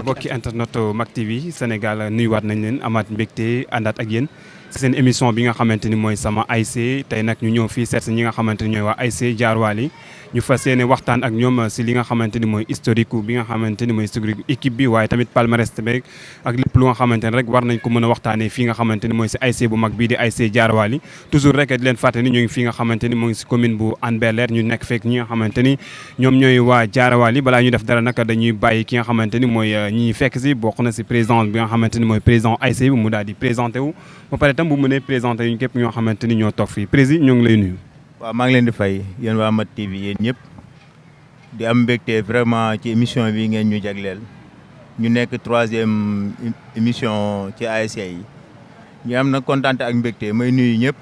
bokki internet Mak TV Sénégal nuyuwaat nañ leen amaat mbégte àndaat ak yéen ci seen émission bi nga xamante ni mooy sama ASC tey nag ñu ñëw fii seet si ñi nga xamante ni ñooy waa ASC Diarwali ñu fas yéene waxtaan ak ñoom si li nga xamante ni mooy historique bi nga xamante ni mooy historique équipe bi waaye tamit palmarès beeg ak lépp lu nga xamante ni rek war nañ ko mën a waxtaanee fii nga xamante ni mooy si ASC bu mag bii di ASC Diarwali toujours rek di leen fàtte ni ñu ngi fii nga xamante ni moo ngi si commune bu Hann Bel-Air ñu nekk fekk ñi nga xamante ni ñoom ñooy waa Diarwali balaa ñu def dara nag dañuy bàyyi ki nga xamante ni mooy ñi fekk si bokk na si président bi nga xamante ni mooy président ASC bi mu daal di présenté wu ba pare tam bu mënee présenté yu képp ñoo xamante ni ñoo toog fii président ñoo ngi lay nuyu. waaw maa ngi leen di fay yéen waa Mak TV yéen ñëpp di am mbégte vraiment ci émission bi ngeen ñu jagleel ñu nekk 3e émission ci ASC yi ñu am nag kontaan ak mbégte may nuyu ñëpp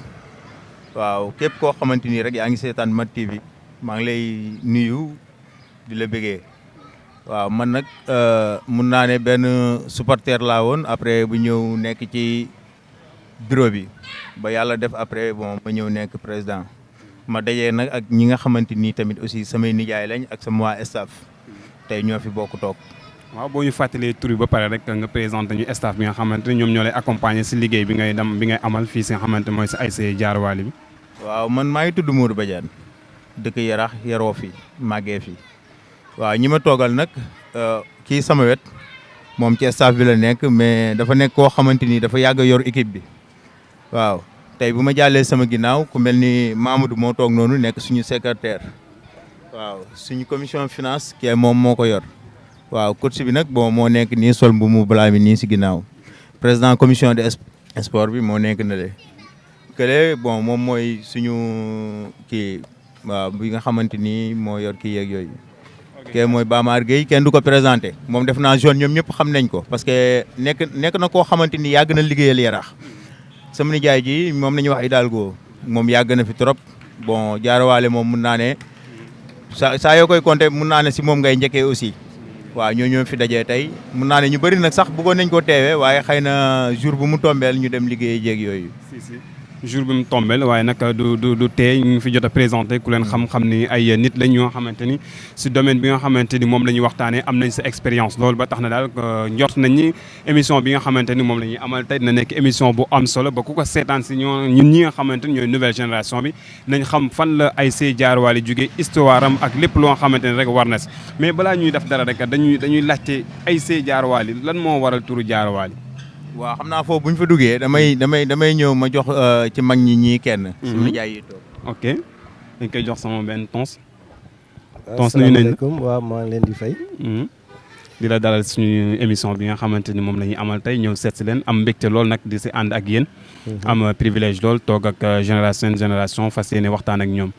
waaw képp koo xamante ni rek yaa ngi seetaan Mak TV maa ngi lay nuyu di la bëggee waaw man nag mun naa ne benn supporter laa woon après bu ñëw nekk ci bureau bi ba yàlla def après bon ma ñëw nekk président ma dajee nag ak ñi nga xamante ni tamit aussi samay nijaay lañ ak sama waa staff tey ñoo fi bokk toog. waaw boo ñu fàttalee tur bi ba pare rek nga présenté ñu staff bi nga xamante ni ñoom ñoo lay accompagner si liggéey bi ngay amal fii si nga xamante mooy si ASC Diarwali bi. waaw man maa ngi tudd Modou Badiane dëkk Yarax yaroo fi màggee fi waaw ñi ma toogal nag kii sama wet moom ci staff bi la nekk mais dafa nekk koo xamante ni dafa yàgg a yor équipe bi waaw. tey bu ma jàllee sama ginnaaw ku mel ni Mamadou moo toog noonu nekk suñu secrétaire waaw suñu commission finance kii moom moo ko yor waaw coach bi nag bon moo nekk nii sol bu mu balaa mi nii si ginnaaw président commission de sport bi moo nekk na le kële bon moom mooy suñu kii waaw bi nga xamante ni moo yor kii yeeg yooyu kii mooy Bamar Gueye kenn du ko présenté moom def naa zone ñoom ñëpp xam nañ ko parce que nekk na koo xamante ni yàgg na liggéeyal Yarax sama nijaay ji moom nañu wax Hidalgo moom yàgg na fi trop bon Diarwali moom mun naa ne saa yoo koy compter mun naa ne si moom ngay njëkkee aussi waaw ñoo fi dajee tey mun naa ne ñu bëri nag sax bëggoon nañ ko teewee waaye xëy na jour bu mu tombeel ñu dem liggéey jéeg yooyu. jour bi mu tombeel waaye nag du tey ñu fi jot a présenté ku leen xam-xam ni ay nit lañ ñoo xamante ni si domaine bi nga xamante ni moom la ñuy waxtaanee am nañ sa expérience loolu ba tax na daal njort nañ ni émission bi nga xamante ni moom la ñuy amal tey dina nekk émission bu am solo ba ku ko seetaan si ñun ñi nga xamante ni ñooy nouvelle génération bi nañ xam fan la ASC Diarwali jógee histoire am ak lépp loo xamante ni rek war na si mais balaa ñuy def dara rek dañuy laajte ASC Diarwali lan moo waral turu Diarwali. waaw xam naa foofu bu ñu fa duggee damay ñëw ma jox ci mag ñii kenn. sama jaay yi toog. ok dañ koy jox sama benn tons. asalaamaaleykum waaw maa ngi leen di fay. di la dalal suñu émission bi nga xamante ni moom la ñuy amal tey ñëw seet si leen am mbégte lool nag di si ànd ak yéen. am privilège lool toog ak génération fas yéene waxtaan ak ñoom.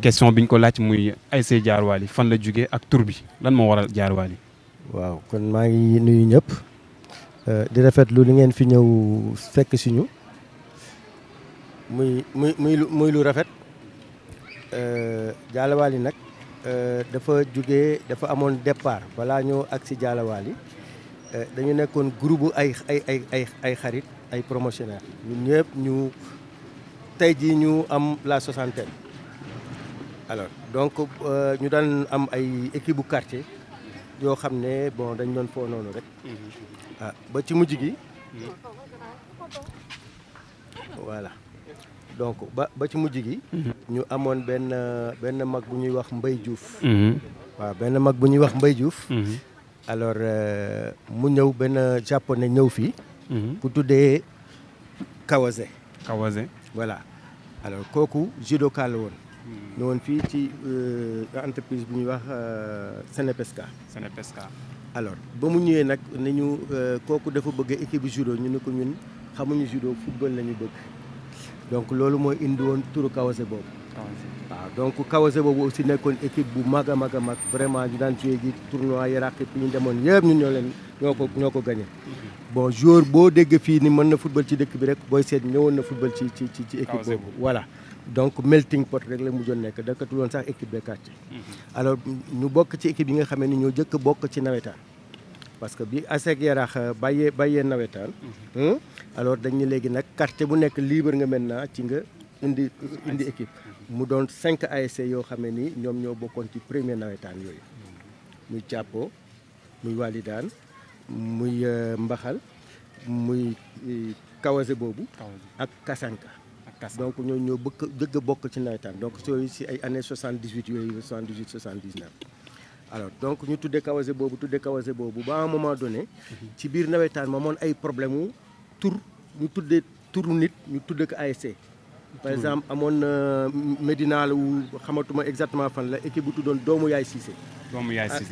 question bi ñu ko laaj muy ASC Diarwali fan la jugee ak tur bi lan moo waral Diarwali. waaw kon maa ngi nuyu ñëpp. di rafetlu li ngeen fi ñëw fekk si ñu muy lu rafet Diarwali nag dafa amoon départ balaa ñëw ak si Diarwali dañu nekkoon groupe ay xarit ay promotionnaire ñun ñëpp ñu tey jii ñu am la soixantaine alors donc ñu daan am ay équipe bu quartier yoo xam ne bon dañ doon foo noonu rek. ba ci mujj gi voilà donc ba ci mujj gi ñu amoon benn mag bu ñuy wax Mbaye Diouf waaw benn mag bu ñuy wax Mbaye Diouf alors mu ñëw benn japonais ñëw fii ku tuddee Kawase voilà alors kooku judoka la woon ñëwoon fii ci entreprise bu ñuy wax Senepesca alors ba mu ñëwee nag ne ñu kooku dafa bëgg équipe judo ñu ne ko ñun xamuñu judo football la ñu bëgg donc loolu mooy indi woon turu Kawase boobu. waaw donc Kawase boobu aussi nekkoon équipe bu mag a mag a mag vraiment ñu daan joué ji tournoi Yarax fi ñu demoon yëpp ñun ñoo ko gagné. bon joueur boo dégg fii ni mën na football ci dëkk bi rek booy seet ñëwoon na football ci équipe boobu voilà. donc melting pot rek la mujjoon nekk dakkatul woon sax équipe de quartier. alors ñu bokk ci équipe yi nga xamee ni ñoo jëkk bokk ci nawetaan parce que bi ASC Yarax bàyyee nawetaan alors dañu léegi nag quartier bu nekk libre nga maintenant ci nga indi équipe mu doon 5 ASC yoo xamee ni ñoom ñoo bokkoon ci premier nawetaan yooyu muy Thiapo muy Walidane muy Mbaxal muy Kawase boobu ak Kasanka. donc ñooñu ñoo bëgg a bokk ci nawetaan donc sooy si ay années 78 yooyu 78 79. alors donc ñu tuddee Kawase boobu ba à un moment donné ci biir nawetaan ma amoon ay problème mu tur ñu tuddee turu nit ñu tuddee ko ASC. par exemple amoon na Médina la wu xamatuma exactement fan la équipe bu tuddoon Doomu Yaay Cissé.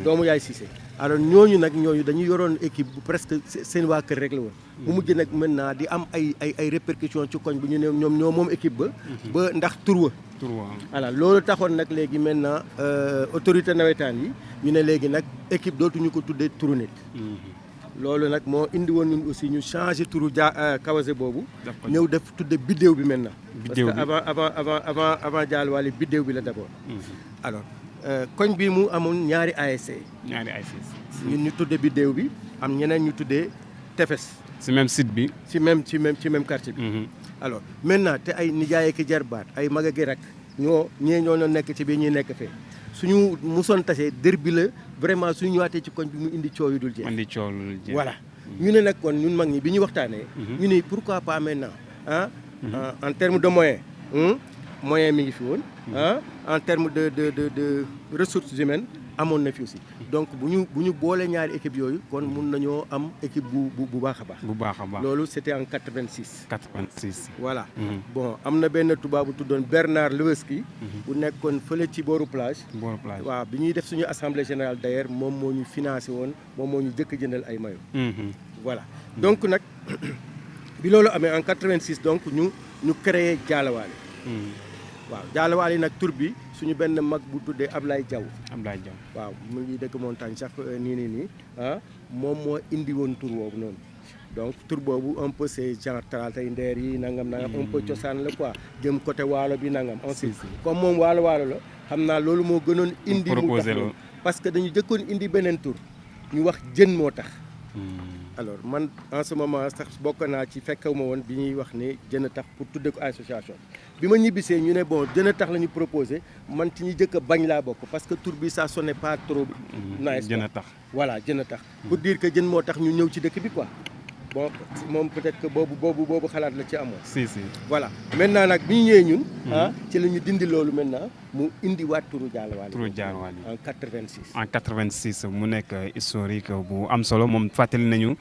Doomu Yaay Cissé. alors ñooñu dañu yoroon équipe bu presque seen waa kër rek la woon. bu mujj nag maintenant di am ay répercussions ci koñ bu ñu ne ñoom ñoo moom équipe ba. ba ndax tur wa. voilà loolu taxoon nag léegi maintenant autorité nawetaan yi ñu ne léegi nag équipe dootuñu ko tuddee turu nit. loolu nag moo indi woon ñun aussi ñu changé turu Kawase boobu. ñëw def tudde biddéew bi maintenant. parce que avant Dial Wally biddéew bi la d'abord. alors koñ bi mu amoon ñaari ASC. ñun ñu tudde biddéew bi am ñeneen ñu tuddee tefes. ci même site bi. ci même quartier bi. alors maintenant te ay nijaay ak jarbaat ay mag ak rak ñoo nekk ci biir ñi nekk fee. suñu musoon tasee dër bi la vraiment suñu ñëwaatee ci koñ bi mu indi coow yu dul jeex. voilà ñu ne nag kon ñun mag ñi bi ñu waxtaanee. ñu ne pourquoi pas maintenant en terme de moyens. moyen mi ngi fi woon. en terme de ressources humaines amoon na fi aussi. donc bu ñu boole ñaari équipe yooyu kon mun nañoo am équipe bu baax a baax. loolu c'était en 86. voilà. bon am na benn tubaab bu tuddoon Bernard Lewski. bu nekkoon fële ci booru plage. waaw bi ñuy def suñu assemblée générale d'ailleurs moom moo ñu financé woon moom moo ñu jëkk jëndal ay maillots. voilà donc nag bi loolu amee en 86 donc ñu créé Jaalawaale. waaw Jaalawaale nag tur bi suñu benn mag bu tuddee Ablaye Diaw. waaw mu ngi dëkk montagne sax nii moom moo indi woon tur boobu noonu. donc tur boobu un peu c'est genre talatay ndeer yi nangam un peu cosaan la quoi jëm côté waalo bi nangam. ensuite comme moom waalo la xam naa loolu moo gënoon indi. mu tax parce que dañu jëkkoon indi beneen tur ñu wax jën moo tax. alors man en ce moment sax bokk naa ci fekkewu ma woon bi ñuy wax ne jën a tax pour tudde ko association bi ma ñibbisee ñu ne bon jën a tax la ñu proposé man ci ñi jëkk a bañ laa bokk parce que tur bi ça sonnait pas trop nice. jën a tax voilà jën a tax pour dire que jën moo tax ñu ñëw ci dëkk bi quoi bon moom peut-être que boobu xalaat la ci amoon. si voilà maintenant nag bi ñu ñëwee ñun. ci la ñu dindi loolu maintenant mu indiwaat turu Jaalawaale. en 86. en 86 mu nekk historique bu am solo moom fàttali nañu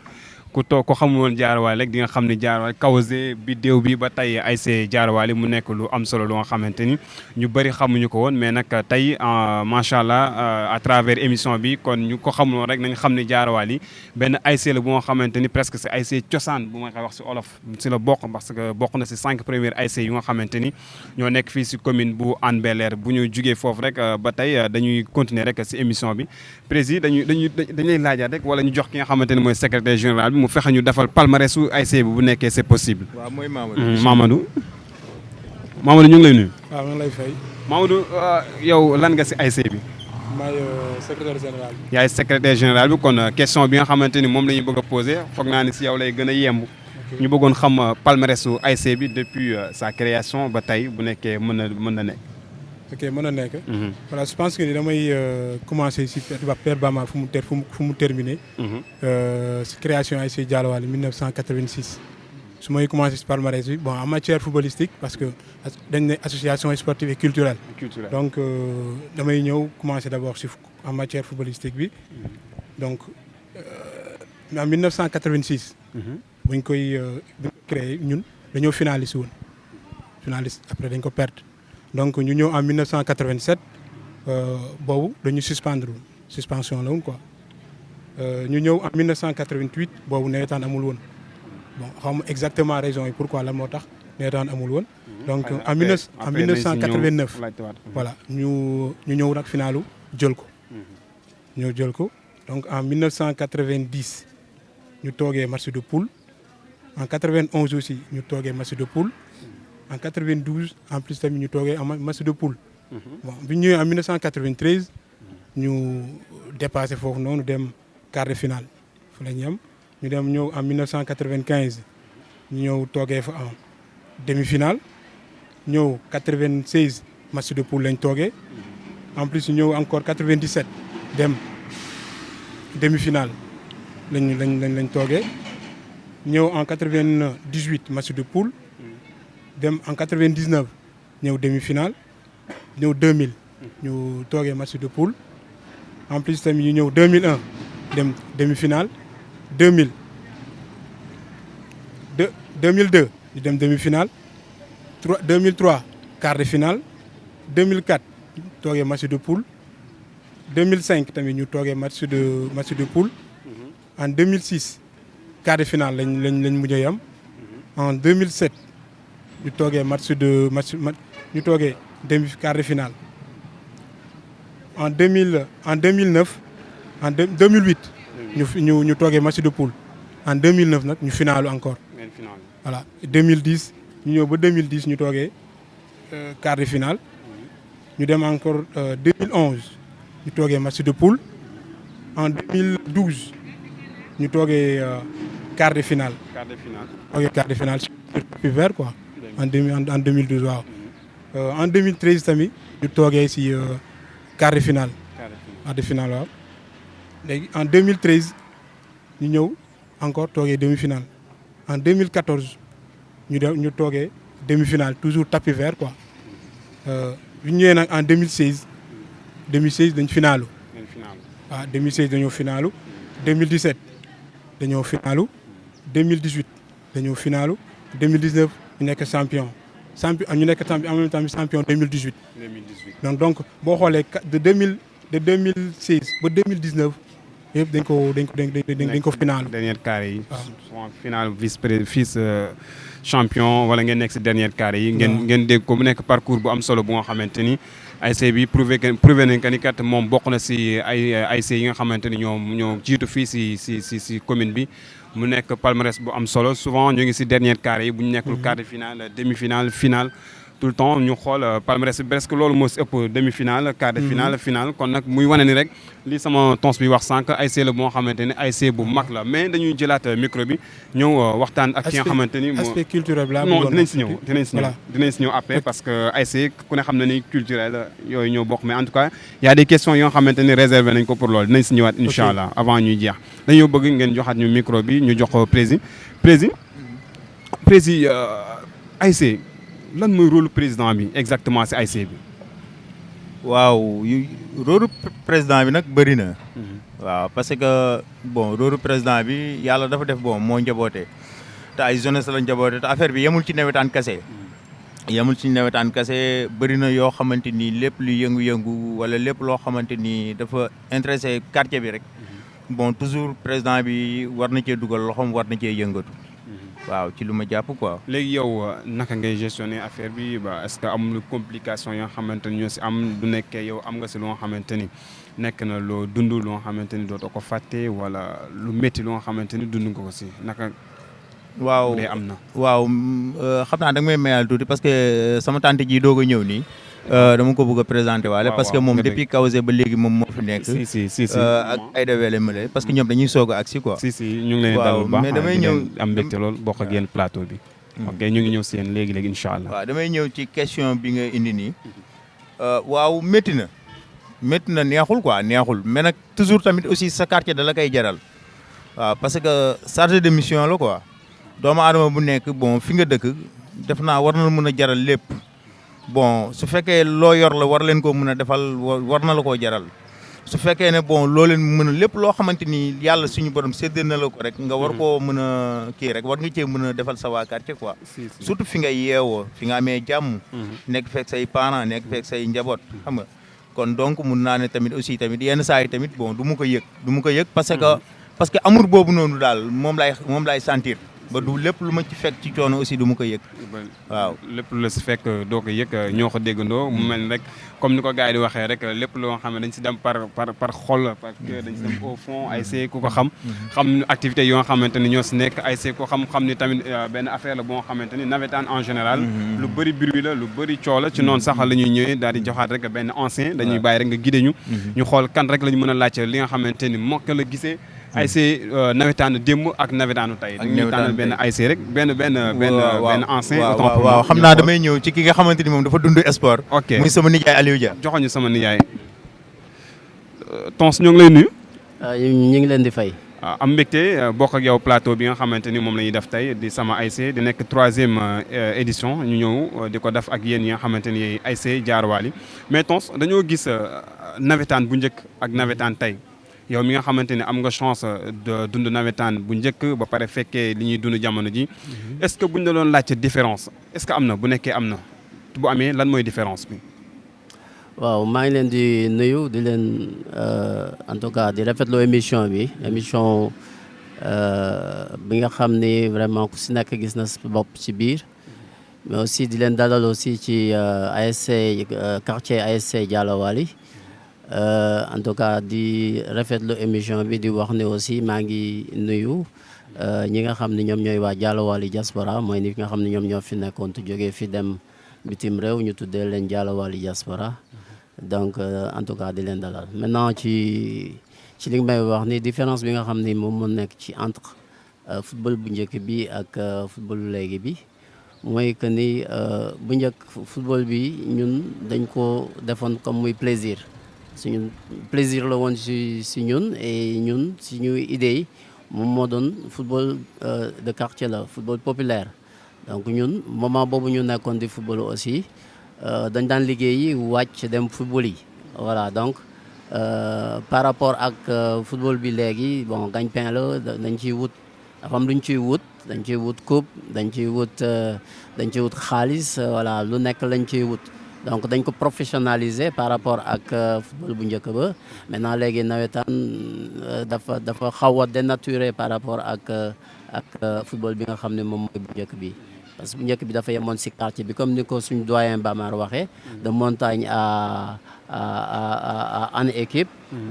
ko xamul woon Jaalawaale rek di nga xam ne Jaalawaale Kawase biddéew bi ba tey ASC Jaalawaale mu nekk lu am solo lu nga xamante ni ñu bëri xamuñu ko woon mais nag tey macha allah à travers émission bi kon ñu ko xamul woon rek nañ xam ne Jaalawaale benn ASC la bu nga xamante ni presque c'est ASC cosaan bu ma koy wax si olof si la bokk parce que bokk na si 5 premières ASC yu nga xamante ni ñoo nekk fii si commune bu Hann Bel-Air bu ñu jugee foofu rek ba tey dañuy continuer rek si émission bi président dañuy laajaat rek wala ñu jox ki nga xamante ni mooy secrétaire général bi mu fexe ñu defal palmarèsu ASC bi bu nekkee c'est possible. waaw mooy Mamadou ñu ngi lay nuyu. waaw maa ngi lay fay. Mamadou yow lan nga si ASC bi. maay secrétaire général bi. yaay secrétaire général bi kon question bi nga xamante ni moom la ñu bëgg a poser foog naa ni si yow lay gën a yemb. ñu bëggoon xam palmarèsu ASC bi depuis sa création ba tey bu nekkee mën na nekk. ok mën na nekk. voilà je pense que ni damay commencer si Père Bama fu mu terminé. si création ASC Jaalawaale 1986. su may commencer si palmarès bi bon en matière footballistique parce que dañ ne association sportive et culturelle. donc damay ñëw commencer d'abord si en matière footballistique bi. donc en 1986. buñ koy créé ñun dañoo finaliste woon finaliste après dañ ko perdre. donc ñu ñëw en 1987 boobu dañu suspension la woon quoi ñu ñëw en 1988 boobu nawetaan amul woon bon xam exactement raison yi pourquoi la moo tax nawetaan amul woon. donc en 1989 voilà ñu ñëw nag finalu jël ko. donc en 1990 ñu toogee match de poule en 91 aussi ñu toogee match de poule. en 92 en plus tamit ñu toogee en match de poule. bon bi ñu ñëwee en 1993 ñu dépassé foofu noonu dem quart de finale fu la ñu am ñu dem ñëw en 1995 ñu ñëw toogee fa en demi-finale ñëw 96 match de poule lañ toogee en plus ñu ñëw encore 97 dem demi-finale lañ toogee ñëw en 98 match de poule dem en 99 ñëw demi-finale ñëw 2000 ñu toogee match de poule en plus tamit ñu ñëw 2001 dem demi-finale 2002 ñu dem demi-finale 2003 quart de finale 2004 toogee match de poule 2005 tamit ñu toogee match de poule en 2006 quart de finale lañ mujjee yam en 2007 ñu toogee ñu toogee demi quart de finale en 2009 en 2008 ñu toogee match de poule en 2009 nag ñu finalu encore voilà 2010 ñu ñëw ba 2010 ñu toogee quart de finale ñu dem encore 2011 ñu toogee match de poule en 2012 ñu toogee quart de finale. toogee quart de finale sur tapis vert quoi. en 2012 waaw. en 2013 tamit ñu toogee si quart de finale. quart de finale waaw. léegi en 2013 ñu ñëw encore toogee demi-finale en 2014 ñu toogee demi-finale toujours tapis vert quoi. bi ñu ñëwee nag en 2016 dañ finalu. waaw 2016 dañoo finalu 2017 dañoo finalu 2018 dañoo finalu 2019 ñu nekk champion ñu nekk champion en même temps champion 2018. donc boo xoolee de 2016 ba 2019 yëpp dañ ko finalu. dernier carré yi. waaw final vice champion wala ngeen nekk si dernier carré yi. ngeen dégg ko mu nekk parcours bu am solo bu nga xamante ni. ASC bi prouvé nañ que ni kat moom bokk na si ay ASC yi nga xamante ni ñoo jiitu fii si commune bi mu nekk palmarès bu am solo souvent ñu ngi si dernier carré yi bu ñu nekkul quart de finale demi-finale finale tout le temps ñu xool palmarès bi presque loolu moo si ëpp demi-finale quart de finale finale kon nag muy wane ni rek li sama tons bi wax sànq ASC la boo xamante ni ASC bu mag la mais dañuy jëlaat micro bi ñëw waxtaan ak ki nga xamante ni aspect culturel bi non dinañ si ñëw après parce que ASC ku ne xam na ni culturel yooyu ñoo bokk mais en tout cas y a des questions yoo xamante ni réservé nañ ko pour loolu dinañ si ñëwaat incha allah avant ñuy jeex dañoo bëgg ngeen joxaat ñu micro bi ñu jox ko prési ASC lan mooy rôle président bi exactement si ASC bi. waaw rôle président bi nag bëri na. waaw parce que bon rôle président bi yàlla dafa def bon moo njaboote te ay jeunesse la njaboote te affaire bi yemul ci nawetaan kese. bëri na yoo xamante ni lépp lu yëngu-yëngu wala lépp loo xamante ni dafa intéressé quartier bi rek bon toujours président bi war na cee dugal loxoom war na cee yëngatu. waaw ci lu ma jàpp quoi. léegi yow naka ngay gestionner affaire bi ba est-ce que amul complication yoo xamante ni ñoo si am du nekkee yow am nga si loo xamante ni nekk na loo dund loo xamante ni dootoo ko fàtte wala lu métti loo xamante ni dund nga ko si naka. waaw am na. waaw xam naa da nga may mayal tuuti parce que sama tante ji doog a ñëw nii. dama ko bëgg a présenté waale parce que moom depuis Kawsé ba léegi moom moo fi nekk. si ak Aïda Wele Male parce que ñoom dañuy soog a agsi quoi. si ñu ngi leen dal bu baax mais damay ñëw am mbégte lool bokk ak yéen plateau bi. ok ñu ngi ñëw si yéen léegi incha allah. waaw damay ñëw ci question bi nga indi nii. waaw métti na neexul quoi neexul mais nag toujours tamit aussi sa quartier da la koy jaral. waaw parce que chargé de mission la quoi. doomu aadama bu nekk bon fi nga dëkk def naa war na mën a jaral lépp. bon su fekkee loo yor la war leen koo mën a defal war na la koo jaral su fekkee ne bon loo leen mën a lépp loo xamante ni yàlla suñu borom séddee na la ko rek nga war koo mën a kii rek war nga cee mën a defal sa waa quartier quoi. surtout fi nga yeewoo fi nga amee jàmm. nekk fekk say parents nekk fekk say njaboot xam nga kon donc mun naa ne tamit aussi tamit yenn saa yi tamit bon du mu ko yëg parce que amour boobu noonu daal moom laay sentir. ba du lépp lu ma ci fekk ci coono aussi du ma ko yëg. waaw lépp lu la si fekk doo ko yëg ñoo ko déggandoo. mu mel ni rek comme ni ko gars yi di waxee rek lépp loo xam ne dañ si dem par xol parce que dañ si dem au fond ASC ku ko xam. xam activité yoo xamante ni ñoo si nekk ASC ko xam ni tamit benn affaire la boo xamante ni navétane en général. lu bëri bruit la lu bëri coow la ci noonu sax la ñuy ñëwee daal di joxaat rek benn ancien. dañuy bàyyi rek nga guidé ñu. ñu xool kan rek la ñu mën a laajte li nga xamante ni mokk la gisee. ASC nawetaanu démb ak nawetaanu tey. dañuy tànnal benn ASC rek benn ancien. waaw xam naa damay ñëw ci ki nga xamante ni moom dafa dund sport. ok muy sama nijaay Aliou Dia. joxoñu sama nijaay. Tons ñoo ngi lay nuyu. ñu ngi leen di fay. am mbégte bokk ak yow plateau bi nga xamante ni moom la ñuy def tey di sama ASC di nekk 3e édition ñu ñëw di ko def ak yéen yi nga xamante ni ASC Diarowali mais Tons dañoo gis nawetaan bu njëkk ak nawetaan tey yow mi nga xamante ni am nga chance de dund nawetaan bu njëkk ba pare fekkee li ñuy dund jamono ji est-ce que buñ la doon laajte différence est-ce que am na bu nekkee am na bu amee lan mooy différence bi. waaw maa ngi leen di nuyu di leen en tout cas di rafetlu émission bi nga xam ni vraiment ku si nekk gis na sa bopp ci biir mais aussi di leen dalal aussi ci ASC quartier ASC Dialowali en tout cas di rafetlu émission bi di wax ne aussi maa ngi nuyu ñi nga xam ne ñoom ñooy waa Dialowali diaspora mooy ni nga xam ne ñoom ñoo fi nekkoon te jógee fi dem bitim réew ñu tuddee leen Dialowali diaspora donc en tout cas di leen dalal maintenant ci li nga may wax ni différence bi nga xam ni moom moo nekk ci entre football bu njëkk bi ak football léegi bi mooy que ni bu njëkk football bi ñun dañ ko defoon comme muy plaisir suñu plaisir la woon si ñun et ñun suñu idée yi moom moo doon football de quartier la football populaire donc ñun moment boobu ñu nekkoon di football aussi dañ daan liggéeyi wàcc dem football yi voilà donc par rapport ak football bi léegi bon gagne-pain la dañ ciy wut dafa am lu ñu ciy wut dañ ciy wut coupe dañ ciy wut xaalis voilà lu nekk lañ ciy wut donc dañ ko professionnaliser par rapport ak football bu njëkk ba maintenant léegi nawetaan dafa xaw a dénaturé par rapport ak football bi nga xam ne moom mooy bu njëkk bi parce que bu njëkk bi dafa yemoon si quartier bi comme ni ko suñu doyen Bamar waxee de montagne à en équipe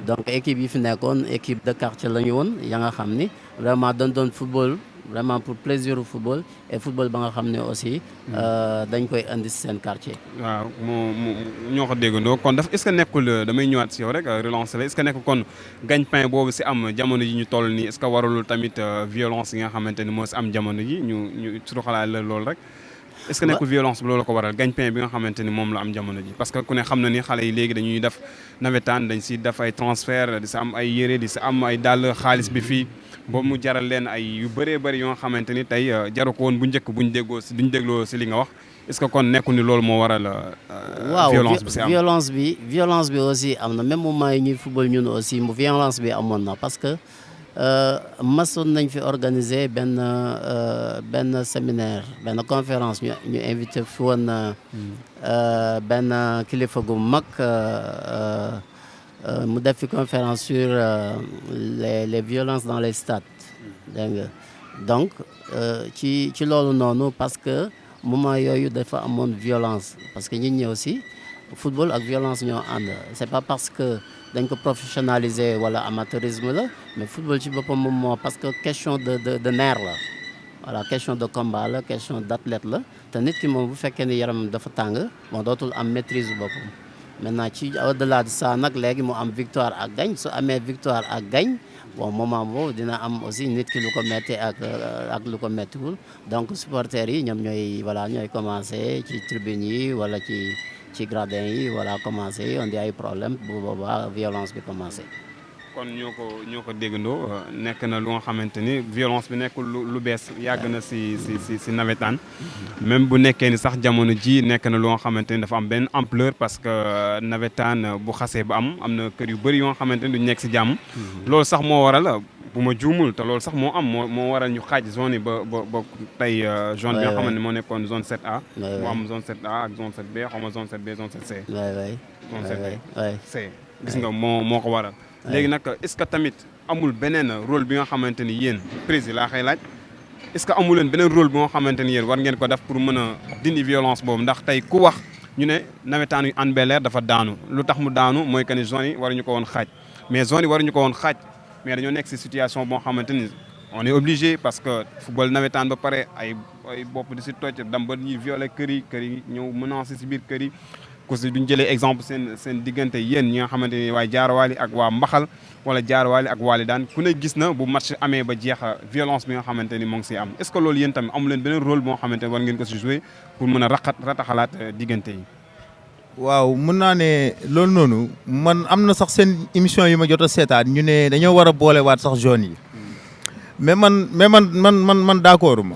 donc équipe yi fi nekkoon équipe de quartier la ñu woon ya nga xam ni vraiment dañ doon football vraiment pour plaisir au football et football ba nga xam ne aussi dañ koy indi si seen quartier. waaw ñoo ko déggandoo kon daf est-ce que nekkul damay ñëwaat si yow rek relancer la est-ce que nekkul kon gagne-pain boobu si am jamono ji ñu toll nii est-ce que waralul tamit violence yi nga xamante ni moo si am jamono ji ñu surtout xalaat la loolu rek. est-ce que nekkul violence bi loolu ko waral gagne-pain bi nga xamante ni moom la am jamono ji parce que ku ne xam na ni xale yi léegi dañuy def nawetaan dañ si def ay transfert di si am ay yére di si am ay dàll xaalis bi fii boobu mu jaral leen ay yu bëree bëri yoo xamante ni tey jaru ko woon bu njëkk buñ dégloo si li nga wax est-ce que kon nekkul ni loolu moo waral violence bi si am violence bi aussi am na même moment yi ñuy football ñun aussi violence bi amoon na parce que masoon nañ fi organiser benn séminaire benn conférence ñu invité fi woon benn kilifa gu mag mu def fi conférence sur les violences dans les stades dégg nga donc ci loolu noonu parce que moment yooyu dafa amoon violence parce que nit ñi aussi football ak violence ñoo ànd c'est pas parce que dañ ko professionnaliser wala amateurisme la mais football ci boppam moom moo parce que question de nerf la voilà question de combat la question d'athlète la te nit ki moom bu fekkee ni yaram dafa tàng bon dootul am maîtrise bu boppam maintenant ci au-delà de ça nag léegi mu am victoire ak gagne su amee victoire ak gagne bon moment boobu dina am aussi nit ki lu ko metti ak lu ko mettiwul donc supporters yi ñoom ñooy commencer ci tribune yi wala ci gradin yi voilà commencé on dit ay problème bu boobaa violence bi commencé. kon ñoo ko déggandoo nekk na lu nga xamante ni violence bi nekkul lu bees yàgg na si nawetaan même bu nekkee ni sax jamono ji nekk na lu nga xamante ni dafa am benn ampleur parce que nawetaan bu xasee ba am na kër yu bëri yoo nga xamante ni duñ nekk si jàmm loolu sax moo waral bu ma juumul te loolu sax moo waral ñu xaaj zone yi ba tey zone bi nga xamante ne moo nekkoon zone 7A mu am zone 7A ak zone 7B xaw ma zone 7B zone 7C zone 7B C gis nga moo ko waral léegi nag est-ce que tamit amul beneen rôle bi nga xamante ni yéen président laa xëy laaj est-ce que amu leen beneen rôle bi nga xamante ni yéen war ngeen ko def pour mën a dindi violence boobu ndax tey ku wax ñu ne nawetaanu Hann Bel-Air dafa daanu lu tax mu daanu mooy que ni zone yi waruñu ko woon xaaj mais zone yi waruñu ko woon xaaj mais dañoo nekk ci situation boo xamante ni on est obligé parce que football nawetaan ba pare ay bopp di ci toj dam ba ñuy violer kër yi ñëw menacer ci biir kër yi ku si duñ jëlee exemple seen diggante yéen ñi nga xamante ni waa Diarowali ak waa Mbaxal wala Diarowali ak Walidane ku ne gis na bu match amee ba jeex violence bi nga xamante ni moo ngi siy am est-ce que loolu yéen tamit amu leen beneen rôle boo xamante ni war ngeen ko si jouer pour mën a rataxalaat diggante yi. waaw mën naa ne loolu noonu man am na sax seen émission yi ma jot a seetaan ñu ne dañoo war a boolewaat sax jeunes yi mais man d'accord ma.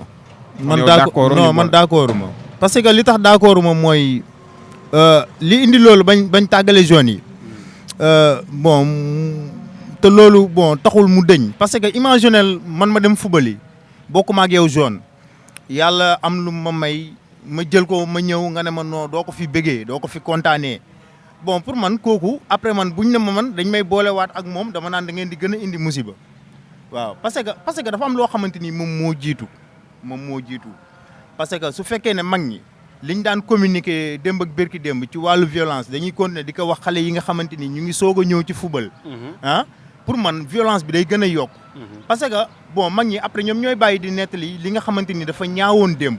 man d'accord ma. parce que li tax d'accord ma mooy li indi loolu bañ tàggale jeunes yi bon te loolu bon taxul mu dëñ parce que imaginel man ma dem fubali bokkuma ak yow jeune yàlla am lu ma may ma jël ko ma ñëw nga ne ma non doo ko fi bëggee doo ko fi kontaanee bon pour man kooku après man buñ ne ma man dañ may boolewaat ak moom dama naan da ngeen di gën a indi musiba waaw parce que dafa am loo xamante ni moom moo jiitu parce que su fekkee ne mag ñi liñ daan communiquer démb ak bërki démb ci wàllu violence dañuy continuer di ko wax xale yi nga xamante ni ñu ngi soog a ñëw ci football pour man violence bi day gën a yokk parce que bon mag ñi après ñoom ñooy bàyyi di nettali li nga xamante ni dafa ñaawoon démb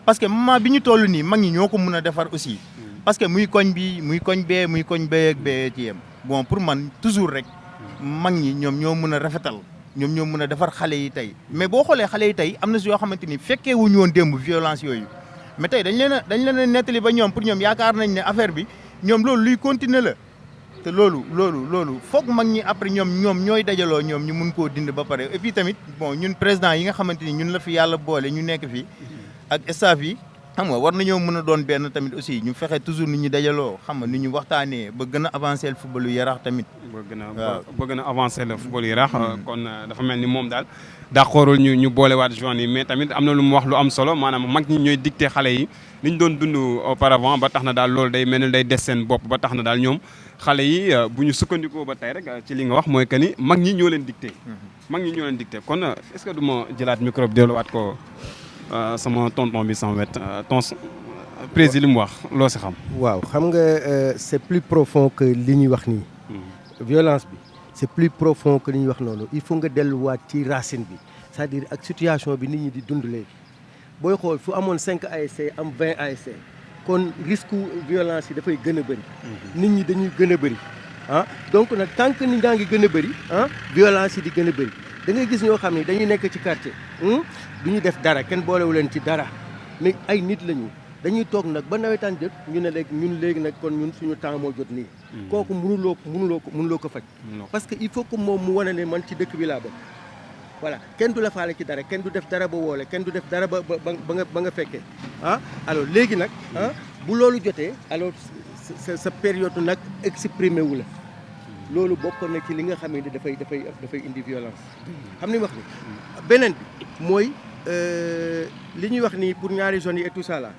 parce que moment bi ñu toll nii mag ñi ñoo ko mën a defar aussi parce que muy koñ bi muy koñ bee muy koñ bee ak bee ci yem bon pour man toujours rek mag ñi ñoom ñoo mën a rafetal ñoom ñoo mën a defar xale yi tey mais boo xoolee xale yi tey am na si yoo xamante ni fekkee wuñu woon démb violence yooyu mais tey dañ leen a nettali ba ñoom pour ñoom yaakaar nañ ne affaire bi ñoom loolu luy continuer la te loolu foog mag ñi après ñoom ñooy dajaloo ñoom ñu mun koo dind ba pare et puis tamit bon ñun président yi nga xamante ni ñun la fi yàlla boole ñu nekk fii ak staff yi xam nga war nañoo mën a doon benn tamit aussi ñu fexe toujours ni ñu dajaloo xam nga ni ñu waxtaanee ba gën a avancer le football yu Yaraax tamit. ba gën a avancer le football yu Yaraax kon dafa mel ni moom daal d'accordul ñu boolewaat jeunes yi mais tamit am na lu mu wax lu am solo maanaam mag ñi ñooy dicté xale yi li ñu doon dund auparavant ba tax na daal loolu day mel ni day des seen bopp ba tax na daal ñoom xale yi bu ñu sukkandikoo ba tey rek ci li nga wax mooy que ni mag ñi ñoo leen dicté. mag ñi ñoo leen dicté kon est-ce que du ma jëlaat micro bi delluwaat ko sama tonton bi sama wet président li mu wax loo si xam. waaw xam nga c'est plus profond que li ñuy wax nii. violence bi c'est plus profond que li ñuy wax noonu il faut nga delluwaat ci racine bi c'est-à-dire ak situation bi nit ñi di dund léegi booy xool fu amoon 5 ASC am 20 ASC kon risque violence yi dafay gën a bëri. nit ñi dañuy gën a bëri donc nag tant que nit ñaa ngi gën a bëri violence yi di gën a bëri da ngay gis ñoo xam ne dañuy nekk ci quartier du ñu def dara kenn boolewu leen ci dara mais ay nit lañu dañuy toog nag ba nawetaan jot ñu ne léegi nag kon ñun suñu temps moo jot nii. kooku mënuloo ko faj. parce que il faut que moom mu wane ne man ci dëkk bi laa bokk. voilà kenn du la faale ci dara kenn du def dara ba woole kenn du def dara ba nga fekkee alors léegi nag bu loolu jotee alors sa période nag exprimé wu la loolu bokk na ci li nga xam ne dafay indi violence. xam ni wax ni beneen bi mooy li ñuy wax ni pour ñaari zones yi et tout ça là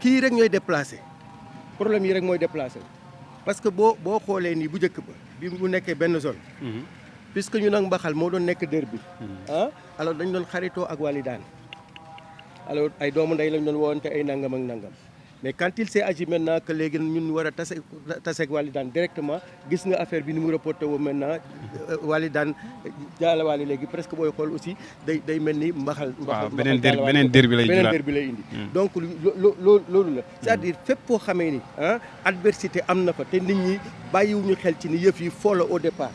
kii rek ñooy déplacé problème yi rek mooy déplacé parce que boo xoolee nii bu njëkk ba bi mu nekkee benn zone puisque ñu nag mbaxal moo doon nekk derby alors dañ doon xaritoo ak walidaan alors ay doomu ndey lañ doon woonte ay nangam ak nangam mais quand il s'est agi maintenant que léegi ñun war a tase ak walidaan directement gis nga affaire bi ni mu reporté woo maintenant walidaan jaalawaali léegi presque booy xool aussi day mel ni mbaxal beneen derby lay indi donc loolu la c'est-à-dire fépp foo xamee ni adversité am na fa te nit ñi bàyyiwuñu xel ci ni yëf yi foo la au départ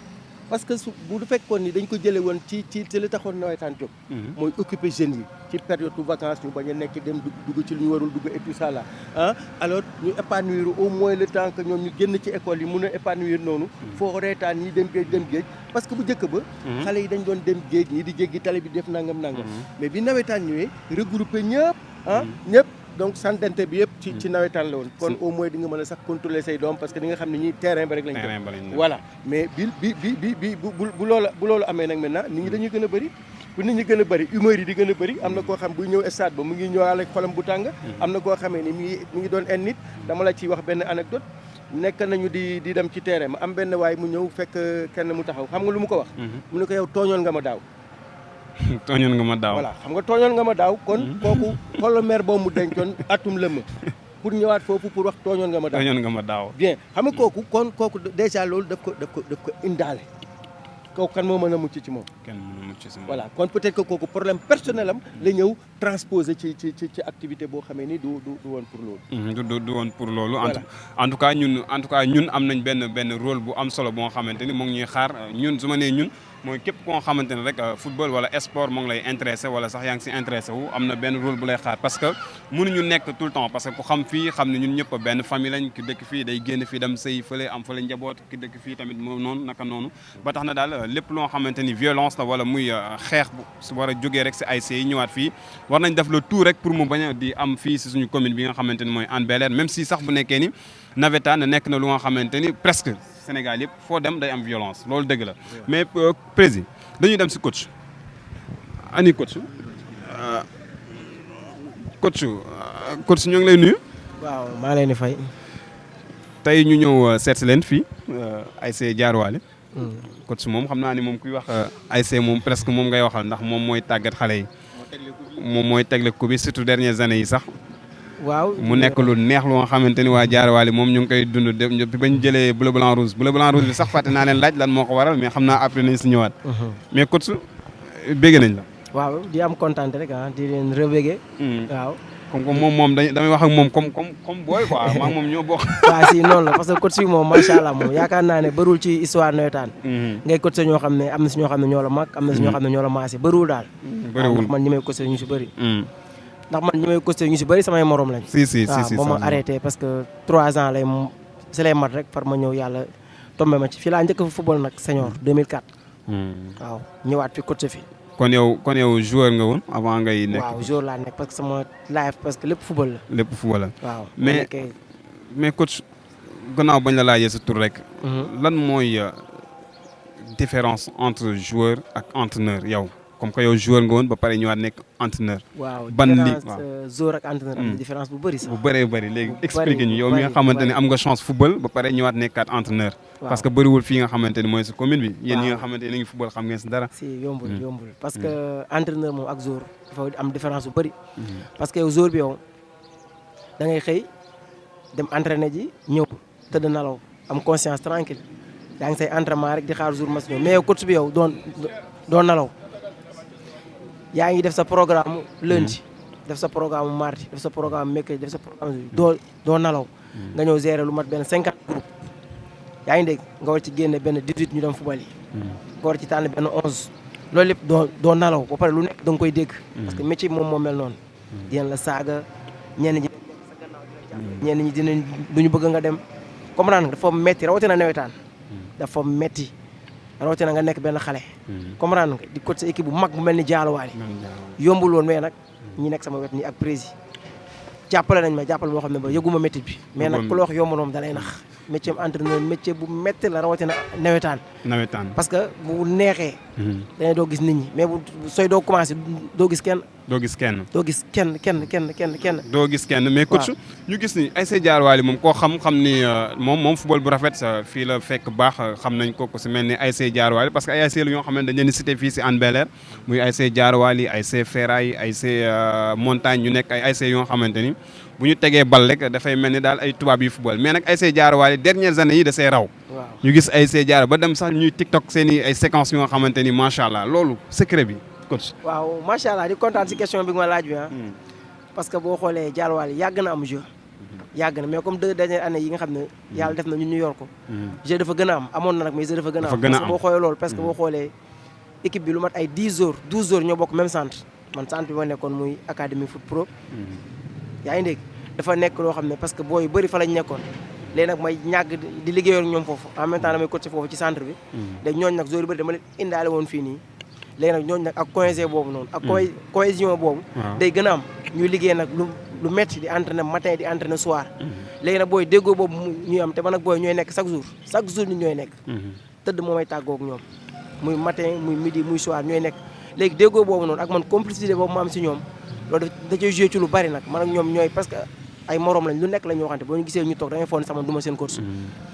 parce que bu fekkoon ni dañ ko jëlee woon ci li taxoon nawetaan jóg mooy occuper jeunes yi ci période de vacances ñu bañ a nekk dem dugg ci lu ñu warul dugg et tout ça là alors ñu épanouir au moins le temps que ñoom ñu génn ci école yi mun a épanouir noonu foo reetaan ñi dem géej parce que bu njëkk ba xale yi dañ doon dem géej ñi di jéggi tali bi def nangam mais bi nawetaan ñëwee regroupé ñëpp donc santante bi yëpp ci nawetaan la woon kon au moins di nga mën a sax contrôler say doom parce que di nga xam ne ñi terrain ba rek lañ ko voilà mais bu loolu amee nag maintenant nit ñi dañuy gën a bëri bu nit ñi gën a bëri humeur yi di gën a bëri am na koo xam buy ñëw stade ba mu ngi ñëwaale xolam bu tàng am na koo xamee ni mi ngi doon en nit dama la ciy wax benn anecdote nekk nañu di dem ci terrain ma am benn waay mu ñëw fekk kenn mu taxaw xam nga lu mu ko wax mu ne ko yow tooñoon nga ma daaw tooñoon nga ma daaw voilà xam nga tooñoon nga ma daaw kon kooku xoolal maire boobu mu dencoon atum lëmm pour ñëwaat foofu pour wax tooñoon nga ma daaw bien xam nga kooku déjà loolu daf ko indaale kooku kan moo mën a mucc ci moom voilà kon peut-être que kooku problème personnel am la ñëw transposé ci activité boo xamee ni du woon pour loolu du woon pour loolu en tout cas ñun am nañ benn rôle bu am solo boo xamante ni mu ngi ñuy xaar ñun su ma nee ñun mooy képp koo xamante ne rek football wala sport moo ngi lay intéressé wala sax yaa ngi si intéressé wu am na benn rôle bu lay xaar parce que mënuñu nekk tout le temps parce que ku xam fii xam ne ñun ñëpp benn famille lañ ki dëkk fii day génn fii dem sëy fële am fële njaboot ki dëkk fii tamit moom noonu naka noonu ba tax na daal lépp loo xamante ni violence la wala muy xeex bu su war a jógee rek si ASC yi ñëwaat fii war nañ def le tout rek pour mu bañ a di am fii si suñu commune bi nga xamante ni mooy Hann Bel-Air même si sax bu nekkee ni navétane nekk na lu nga xamante ni presque Sénégal yëpp foo dem day am violence loolu dëgg la mais président dañuy dem si coach ani coach coach ñoo ngi lay nuyu. waaw maa leen di fay. tey ñu ñëw seet si leen fii ASC Diarwaly. coach moom xam naa ni moom kuy wax ASC moom presque moom ngay waxal ndax moom mooy tàggat xale yi. moom mooy tegle ko bi surtout dernières années yi sax. waaw mu nekk lu neex lu nga xamante ni waa Diarwaly moom ñu ngi koy dund depuis ba ñu jëlee bleu blanc rouge bi sax fàtte naa leen laaj lan moo ko waral mais xam naa après nañ si ñëwaat. mais coach bégg nañ la. waaw di am kontaan rek di leen rebégee. waaw. comme moom damay wax ak moom comme booy quoi maa moom ñoo bokk. waaw si noonu la parce que coach bi moom macha allah moom yaakaar naa ne bëriwul ci histoire nawetaan. ngay coach ñoo xam ne am na si ñoo xam ne ñoo la mag am na si ñoo xam ne ñoo la maase bëriwul daal. bëriwul man ñi may coach ñu si bëri. ndax man ñi may coach ñu si bëri samay morom lañ. si waaw ba ma arrêté parce que 3 ans lay mat rek far ma ñëw yàlla tombé ma ci fii laa njëkk a football nag senior 2004. waaw ñëwaat fi coach fi. kon yow joueur nga woon avant ngay nekk. waaw joueur laa nekk parce que sama life parce que lépp football la. lépp football la. waaw mais coach gannaaw bañ la laajee sa tur rek. lan mooy différence entre joueur ak entraîneur yow comme que yow joueur nga woon ba pare ñëwaat nekk entraîneur. waaw ban li différence joueur ak entraîneur am na différence bu bëri sax. bu bëree bëri léegi expliqué ñu yow mi nga xamante ne am nga chance football ba pare ñëwaat nekkaat entraîneur. parce que bëriwul fii nga xamante ne mooy sa commune bi. yéen ñi nga xamante ne ngi football xam ngeen si dara. si yombul parce que entraîneur moom ak joueur dafa am différence bu bëri. parce que yow joueur bi yow da ngay xëy dem entraîner ji ñëw tëdd nalaw am conscience tranquille yaa ngi say entraînement rek di xaar jour match ñëw mais yow coach bi yow doon nalaw yaa ngi def sa programme lundi def sa programme mardi def sa programme mercredi def sa programme doo nalaw nga ñëw gérer lu mat benn 50 groupe yaa ngi dégg nga war ci génne benn 18 ñu dem football yi nga war ci tànn benn 11 loolu lépp doo nalaw ba pare lu nekk da nga koy dégg parce que métier moom moo mel noonu dinañ la saaga ñenn ñi dinañ duñu bëgg nga dem comprendre nga dafa metti rawatina nawetaan dafa metti rawatina nga nekk benn xale comprendre nga di coach sa équipe bu mag bu mel ni Diarwaly yombul woon mais nag ñi nekk sama wet nii ak président jàppale nañ ma jàppale boo xam ne ba yëguma métti bi mais nag ku la wax yomb moom dalay nax métier entraîneur métier bu métti la rawatina nawetaan parce que bu neexee dañuy doo gis nit ñi mais bu sooy doo commencé doo gis kenn doo gis kenn doo gis kenn mais coach ñu gis ni ASC Diarwaly moom koo xam ni moom football bu rafet sa fii la fekk baax xam nañ ko si mel ni ASC Diarwaly parce que ay ASC la ñoo xam ne dañ leen di cité fii si Hann Bel-Air muy ASC Diarwaly ASC Ferraille ASC Montagne ñu nekk ay ASC yoo xamante ni bu ñu tegee bal rek dafay mel ni daal ay tubaab yu football mais nag ASC Diarwaly dernières années yi da see raw ñu gis ASC Diarwaly ba dem sax ñuy TikTok seen i ay séquences yoo xamante ni macha allah loolu secret bi coach. waaw macha allah di kontaan si question bi nga ma laaj bi parce que boo xoolee Diarwaly yàgg na am jeu yàgg na mais comme 2 dernières années yi nga xam ne yàlla def na ñun ñu yor ko jeu dafa gën a am amoon na nag mais jeu dafa gën a am parce que boo xoolee loolu parce que boo xoolee équipe bi lu mat ay 12 jours ñoo bokk même centre man centre bi ma nekkoon muy académie foot pro yaa ngi dégg dafa nekk loo xam ne parce que booy yu bëri fa lañ nekkoon léegi nag may ñàgg di liggéeyoo ak ñoom foofu en même temps damay coacher foofu ci centre bi léegi ñooñu nag joueurs yu bëri dama leen indaale woon fii nii léegi nag ñooñu nag ak cohésion boobu noonu ak cohésion boobu day gën a am ñuy liggéey nag lu métti di entraîner matin di entraîner soir léegi nag booy déggoo boobu ñuy am te man nag booy ñooy nekk chaque jour ñu ñooy nekk tëdd moo may tàggoo ak ñoom muy matin muy midi muy soir ñooy nekk léegi déggoo boobu noonu ak man complicité boobu ma am si ñoom loolu da cay joué ci lu bari nag man ak ñoom ñooy parce que ay morom lañ lu nekk la ñu waxante boo ñu gisee ñu toog da ngay foog ne sama duma seen course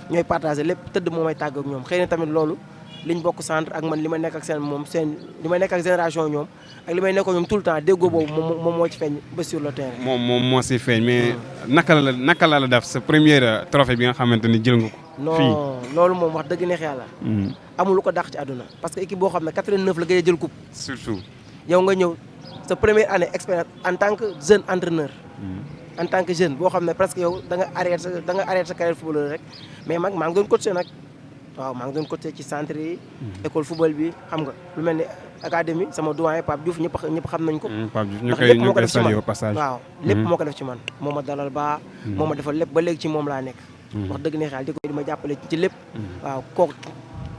ñooy partagé lépp tëdd moo may tàggoo ak ñoom xëy na tamit loolu liñ bokk centre ak man li ma nekk ak li ma nekk ak génération ñoom ak li may nekk ñoom tout le temps déggoo boobu moom moo ci feeñ ba sur le terrain. moom moo si feeñ mais naka la def sa première trophée bi nga xamante ni jël nga ko. non loolu moom wax dëgg neex yàlla. amul lu ko dàq ci àdduna parce que équipe boo xam ne 89 la gëj a jël coupe. surtout yow nga ñëw sa première année expérience en tant que jeune entraîneur. en tant que jeune boo xam ne presque yow da nga arrêté sa carrière footballeur rek mais maa ngi doon coaché nag. waaw maa ngi doon coaché ci centre yi. école football bi xam nga lu mel ni académie sama doyen Pape Diouf ñëpp xam nañ ko. Pape Diouf ndax lépp moo ko def ci saluer man au passage. waaw lépp moo ko def ci man moo ma dalal baa moo ma defal lépp ba léegi ci moom laa nekk. wax dëgg neex yàlla di ko di ma jàppale ci lépp. waaw kooku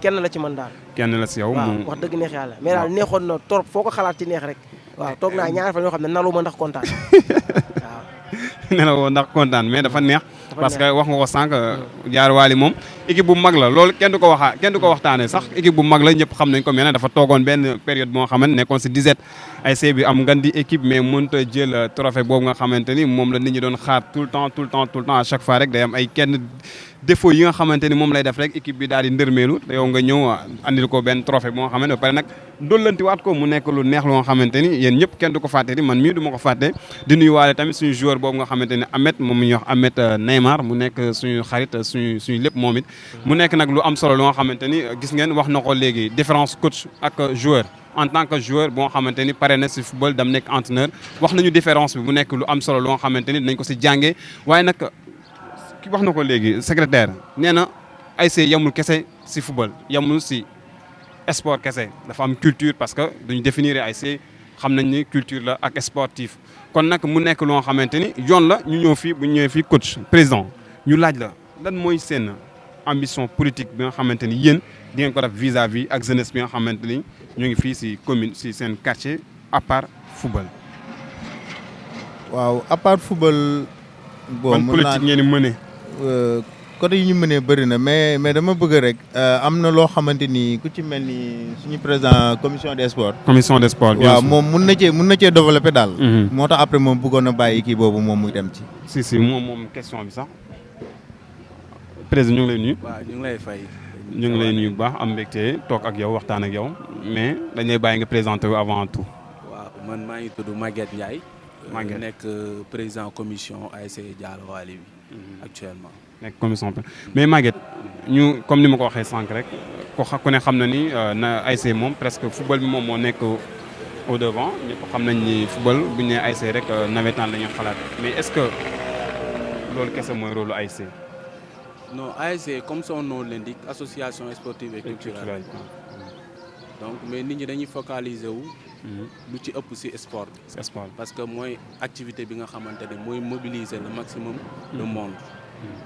kenn la ci man daal. kenn la si yow. waaw wax dëgg neex yàlla mais daal neexoon na trop foo ko xalaat ci neex rek. waaw toog naa ñaari fan yoo xam ne nalu ma ndax kontaan waaw. ne la woo ndax kontaan mais dafa neex. parce que wax nga ko sànq Diar Wally moom équipe bu mag la loolu kenn du ko waxtaanee sax équipe bu mag la ñëpp xam nañ ko mais nag dafa toogoon benn période boo xamante nekkoon si 17 ASC bi am ngan di équipe mais mënut a jël trophée boobu nga xamante ni moom la nit ñi doon xaar tout le temps à chaque fois rek day am ay kenn défaut yi nga xamante ni moom lay def rek équipe bi daal di ndërmeelu yow nga ñëw andil ko benn trophée boo xamante ne ba pare nag dollantiwaat ko mu nekk lu neex loo xamante ni yéen ñëpp kenn du ko fàtte ni man mii du ma ko fàtte di nuyuwaale tamit suñu joueur boobu nga xamante ni Ahmed moom ñuy wax Ahmed Neymar mu nekk suñu xarit suñu lépp moom it mu nekk nag lu am solo loo xamante ni gis ngeen wax na ko léegi différence coach ak joueur en tant que joueur boo xamante ni pare na si football dam nekk entraîneur wax nañu différence bi mu nekk lu am solo loo xamante ni dinañ ko si jàngee waaye nag ki wax na ko léegi secrétaire nee na ASC yamul kese si football yamul si sport kese dafa am culture parce que duñu définir ASC xam nañ ni culture la ak sportif kon nag mu nekk loo xamante ni yoon la ñu ñëw fii bu ñu ñëwee fii coach président ñu laaj la lan mooy seen ambition politique bi nga xamante ni yéen di ngeen ko def vis-à-vis ak jeunesse bi nga xamante ni ñu ngi fii si commune si seen quartier à part football. waaw à part football. bon politique ngeen di mëne. côté yi ñu mënee bëri na mais dama bëgg rek am na loo xamante ni ku ci mel ni suñu président commission des sports. commission des sports bien sûr waaw moom mun na cee développer daal. moo tax après moom bëggoon na bàyyi kii boobu moom muy dem ci. si moom question bi sax président ñu ngi lay nuyu. waaw ñu ngi lay fay. ñu ngi lay nuyu bu baax am mbégte toog ak yow waxtaan ak yow mais dañ lay bàyyi nga présenté wu avant tout. waaw man maa ngi tudd Maguette Ndiaye. Maguette nekk président commission ASC Diar Wally bi actuellement. nekk commission mais Maguette ñu comme ni ma ko waxee sànq rek ku ne xam na ni na ASC moom presque football bi moom moo nekk au devant ñëpp xam nañ ni football bu ñu nee ASC rek nawetaan la ñuy xalaat mais est-ce que loolu kese mooy rôle lu ASC. non ASC comme son nom l'indique association sportive et culturelle. donc mais nit ñi dañuy focaliser wu. lu ci ëpp ci sport bi. ci sport parce que mooy activité bi nga xamante ne mooy mobiliser le maximum de monde.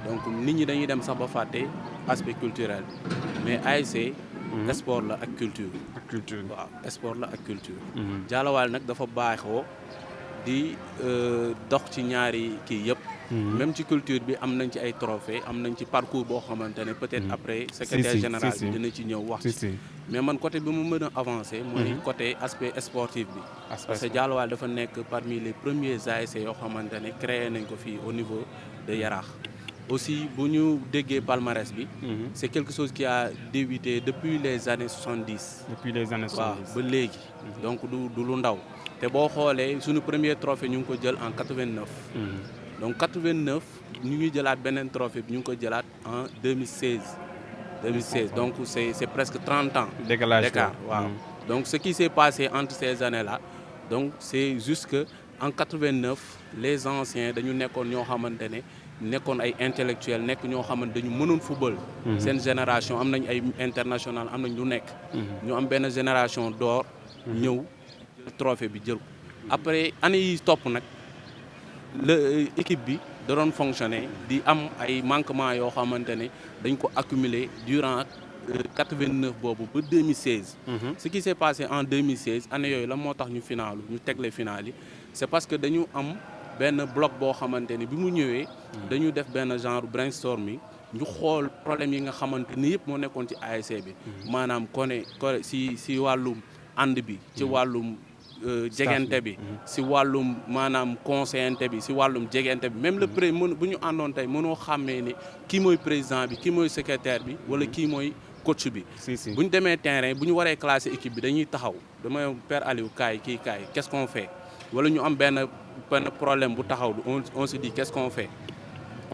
donc nit ñi dañuy dem sax ba fàtte aspect culturel mais ASC. sport la ak culture. ak culture waaw sport la ak culture. Diar Wally nag dafa baaxoo di dox ci ñaari kii yëpp. même ci culture bi am nañ ci ay trophées am nañ ci parcours boo xamante ne peut-être après secrétaire général bi dina ci ñëw wax ci. mais man côté bi mu mën a avancer. mooy côté aspect sportif bi. parce que Diar Wally dafa nekk parmi les premiers ASC yoo xamante ne créé nañ ko fii au niveau de Yaraax. aussi bu ñu déggee palmarès bi. c'est quelque chose qui a débuté depuis les années 70. depuis les années 70 waaw ba léegi. donc du lu ndaw. te boo xoolee suñu premier trophée ñu ngi ko jël en 89. donc 89 ñu ngi jëlaat beneen trophée bi ñu ngi ko jëlaat en 2016. donc c'est presque 30 ans. décalage d'écart waaw. donc ce qui s'est passé entre ces années-là donc c'est juste que en 89 les anciens dañu nekkoon ñoo xamante ne nekkoon ay intellectuels nekk ñoo xamante dañu mënoon football. seen génération am nañ ay international am nañ lu nekk. ñu am benn génération d'or ñëw jël trophée bi jël ko après année yi topp nag équipe bi da doon fonctionner di am ay manquements yoo xamante ne dañ ko accumuler durant 89 boobu ba 2016. ce qui s'est passé en 2016 année yooyu la moo tax ñu finaalu ñu tegle final yi c'est parce que dañu am benn bloc boo xamante ne bi mu ñëwee dañu def benn genre brainstorming ñu xool problème yi nga xamante ni yëpp moo nekkoon ci ASC bi maanaam si wàllum ànd bi ci wàllum jegente bi si wàllum maanaam conseillante bi si wàllum jegente bi même le bu ñu àndoon tey mënoo xàmmee ne kii mooy président bi kii mooy secrétaire bi wala kii mooy coach bi bu ñu demee terrain bu ñu waree classer équipe bi dañuy taxaw dama Père Aliou kaay kii kaay qu'est-ce qu'on fait wala ñu am benn problème bu taxaw on se dit qu'est-ce qu'on fait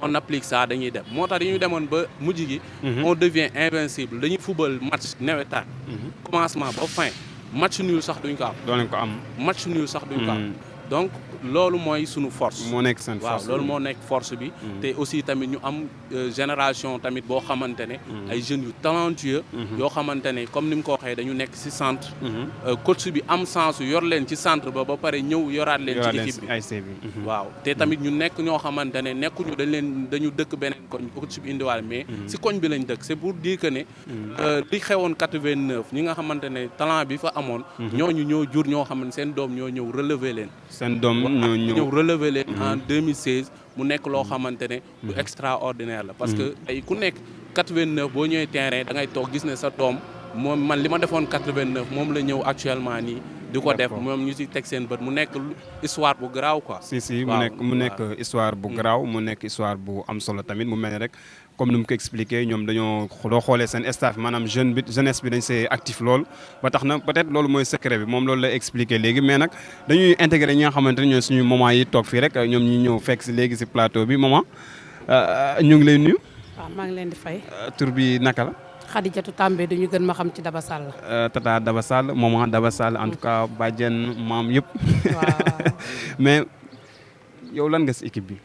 on applique ça dañuy dem moo tax dañuy demoon ba mujj gi on devient invincible dañuy football match nawetaan commencement ba fin match nul sax duñ ko am. doo leen ko am. match nul sax duñ ko am. donc loolu mooy sunu force. moo nekk seen force waaw loolu moo nekk force bi. te aussi tamit ñu am génération tamit boo xamante ne. ay jeunes yu talentueux. yoo xamante ne comme ni mu ko waxee dañu nekk ci centre. coach bi am sens yor leen ci centre ba pare ñëw yoraat leen ci équipe bi. waaw te tamit ñu nekk ñoo xamante ne nekkuñu dañu dëkk beneen koñ coach bi indiwaale mais ci koñ bi lañ dëkk c'est pour dire que ne. li xewoon 89 ñi nga xamante ne talent bi fa amoon. ñooñu ñoo jur ñoo xam ne seen doom ñoo ñëw relever leen. seen doom ñoo ñëw relever leen en 2016 mu nekk loo xamante ne lu extraordinaire la parce que ay ku nekk 89 boo ñëwee terrain da ngay toog gis ne sa doom moom man li ma defoon 89 moom la ñëw actuellement nii di ko def moom ñu ci teg seen bët mu nekk histoire bu garaaw quoi. si mu nekk histoire bu garaaw mu nekk histoire bu am solo tamit mu mel ni rek comme ni mu ko expliqué ñoom dañoo doo xoolee seen staff maanaam jeunesse bi dañ see actif lool ba tax na peut-être loolu mooy secret bi moom loolu lay expliqué léegi mais nag dañuy intégré ñi nga xamante ne ñooy suñu maman yi toog fii rek ñoom ñi ñëw fekk si léegi si plateau bi maman ñu ngi lay nuyu. waaw maa ngi leen di fay. tur bi naka la. Khadijatou També dañu gën ma xam ci Daba Sall. tata Daba Sall maman Daba Sall en tout cas bàjjen maam yëpp. waaw mais yow lan nga si équipe bi.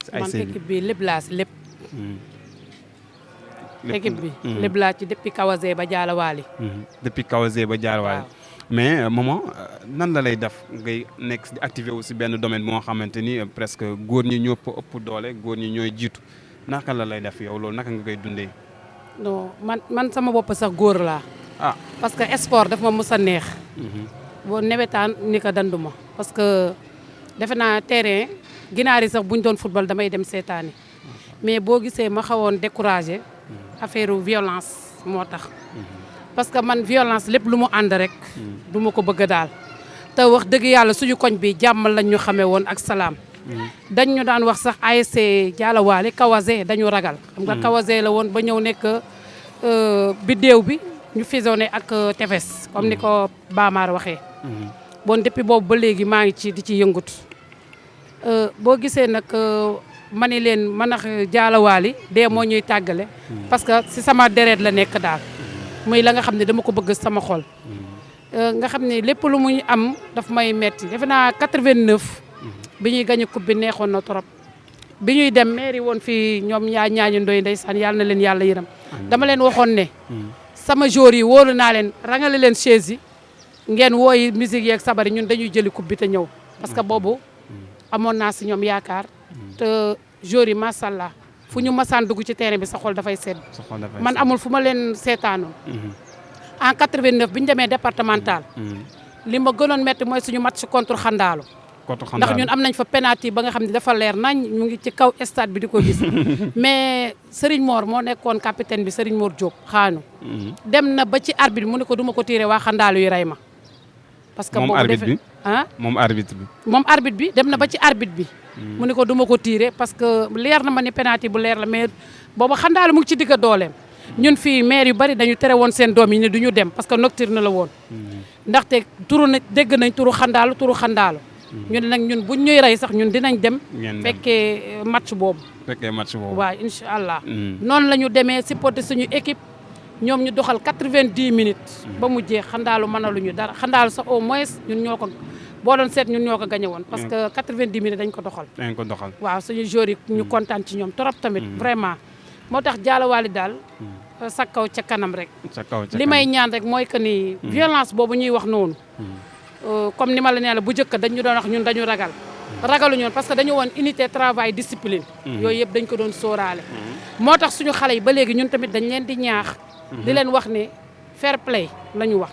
si ay man équipe bi lépp laa si lépp. équipe bi lépp laa ci depuis Kawasé ba Jaalawaali. depuis Kawasé ba Jaalawaali. mais maman nan la lay def ngay nekk di activé wu si benn domaine moo xamante ni presque góor ñi ñoo ëpp doole góor ñi ñooy jiitu naka la lay def yow loolu naka nga koy dundee. non man sama bopp sax góor laa. parce que sport daf ma mës a neex. boo newetaan ni ko danduma parce que defe naa terrain ginaar yi sax buñ doon football damay dem seetaani mais boo gisee ma xawoon découragé affaire violence moo tax. parce que man violence lépp lu mu ànd rek. du ma ko bëgg daal. te wax dëgg yàlla suñu koñ bi jàmm lañ ñu xamee woon ak salaam. dañ ñu daan wax sax ASC Jaalawaali Kawasé dañu ragal. xam nga Kawasé la woon ba ñëw nekk biddéew bi ñu fusionné ak tefes comme ni ko Bamar waxee. bon depuis boobu ba léegi maa ngi ci di ci yëngut. boo gisee nag ma ne leen man ak Jaalawaali dee moo ñuy tàggale. parce que si sama deret la nekk daal. muy la nga xam ne dama ko bëgg sama xol. nga xam ne lépp lu muy am daf may metti defe naa 89. bi ñuy gañe coupe bi neexoon na trop. bi ñuy dem mairie woon fii ñoom ñaañu ndoy ndeysaan yàlla na leen yàlla yërëm. dama leen waxoon ne. sama jour yi wóolu naa leen rangale leen chaise yi. ngeen wooyi musique yeeg sabari ñun dañuy jëli coupe bi te ñëw. parce que boobu amoon naa si ñoom yaakaar. te jour yi macha allah fu ñu masaan dugg ci terrain bi sa xol dafay sedd. man amul fu ma leen seetaanoon. en 89 bi ñu demee départemental. li ma gënoon metti mooy suñu match contre Xandaalu. ndax ñun am nañ fa penalty ba nga xam ne dafa leer nañ ñu ngi ci kaw stade bi di ko gis. mais Serigne Mor moo nekkoon capitaine bi Serigne Mor Diop xaanu. dem na ba ci arbitre mu ne ko duma ko tiire waa Xandaalu yi rey ma. parce que moom arbitre bi moom arbitre bi. moom arbitre bi dem na ba ci arbitre bi. mu ne ko duma ko tiire parce que leer na ma ni penalty bu leer la mais booba Xandaalu mu ngi ci digga dooleem. ñun fii maire yu bari dañu tere woon seen doom yi ne du ñu dem parce que nocturne la woon. ndaxte dégg nañ turu Xandaalu. ñu ne nag ñun buñ ñuy rey sax ñun dinañ dem. fekkee match boobu. waaw incha allah. noonu la ñu demee supporter suñu équipe ñoom ñu doxal 90 minutes. ba mu jeex Xandaalu mënaluñu dara Xandaalu sax au moins ñun ñoo ko boo doon seet ñun ñoo ko gañe woon. parce que 90 minutes dañ ko doxal. waaw suñu joueurs yi ñu kontaan ci ñoom trop tamit vraiment. moo tax Jaalawaali daal sa kaw ca kanam rek. li may ñaan rek mooy que ni. violence boobu ñuy wax noonu. comme ni ma la nee la bu njëkk dañu doon wax ñun dañu ragaluñu woon parce que dañu woon unité travail discipline. yooyu yëpp dañ ko doon sóoraale. moo tax suñu xale yi ba léegi ñun tamit dañ leen di ñaax. di leen wax ne fair play la ñu wax.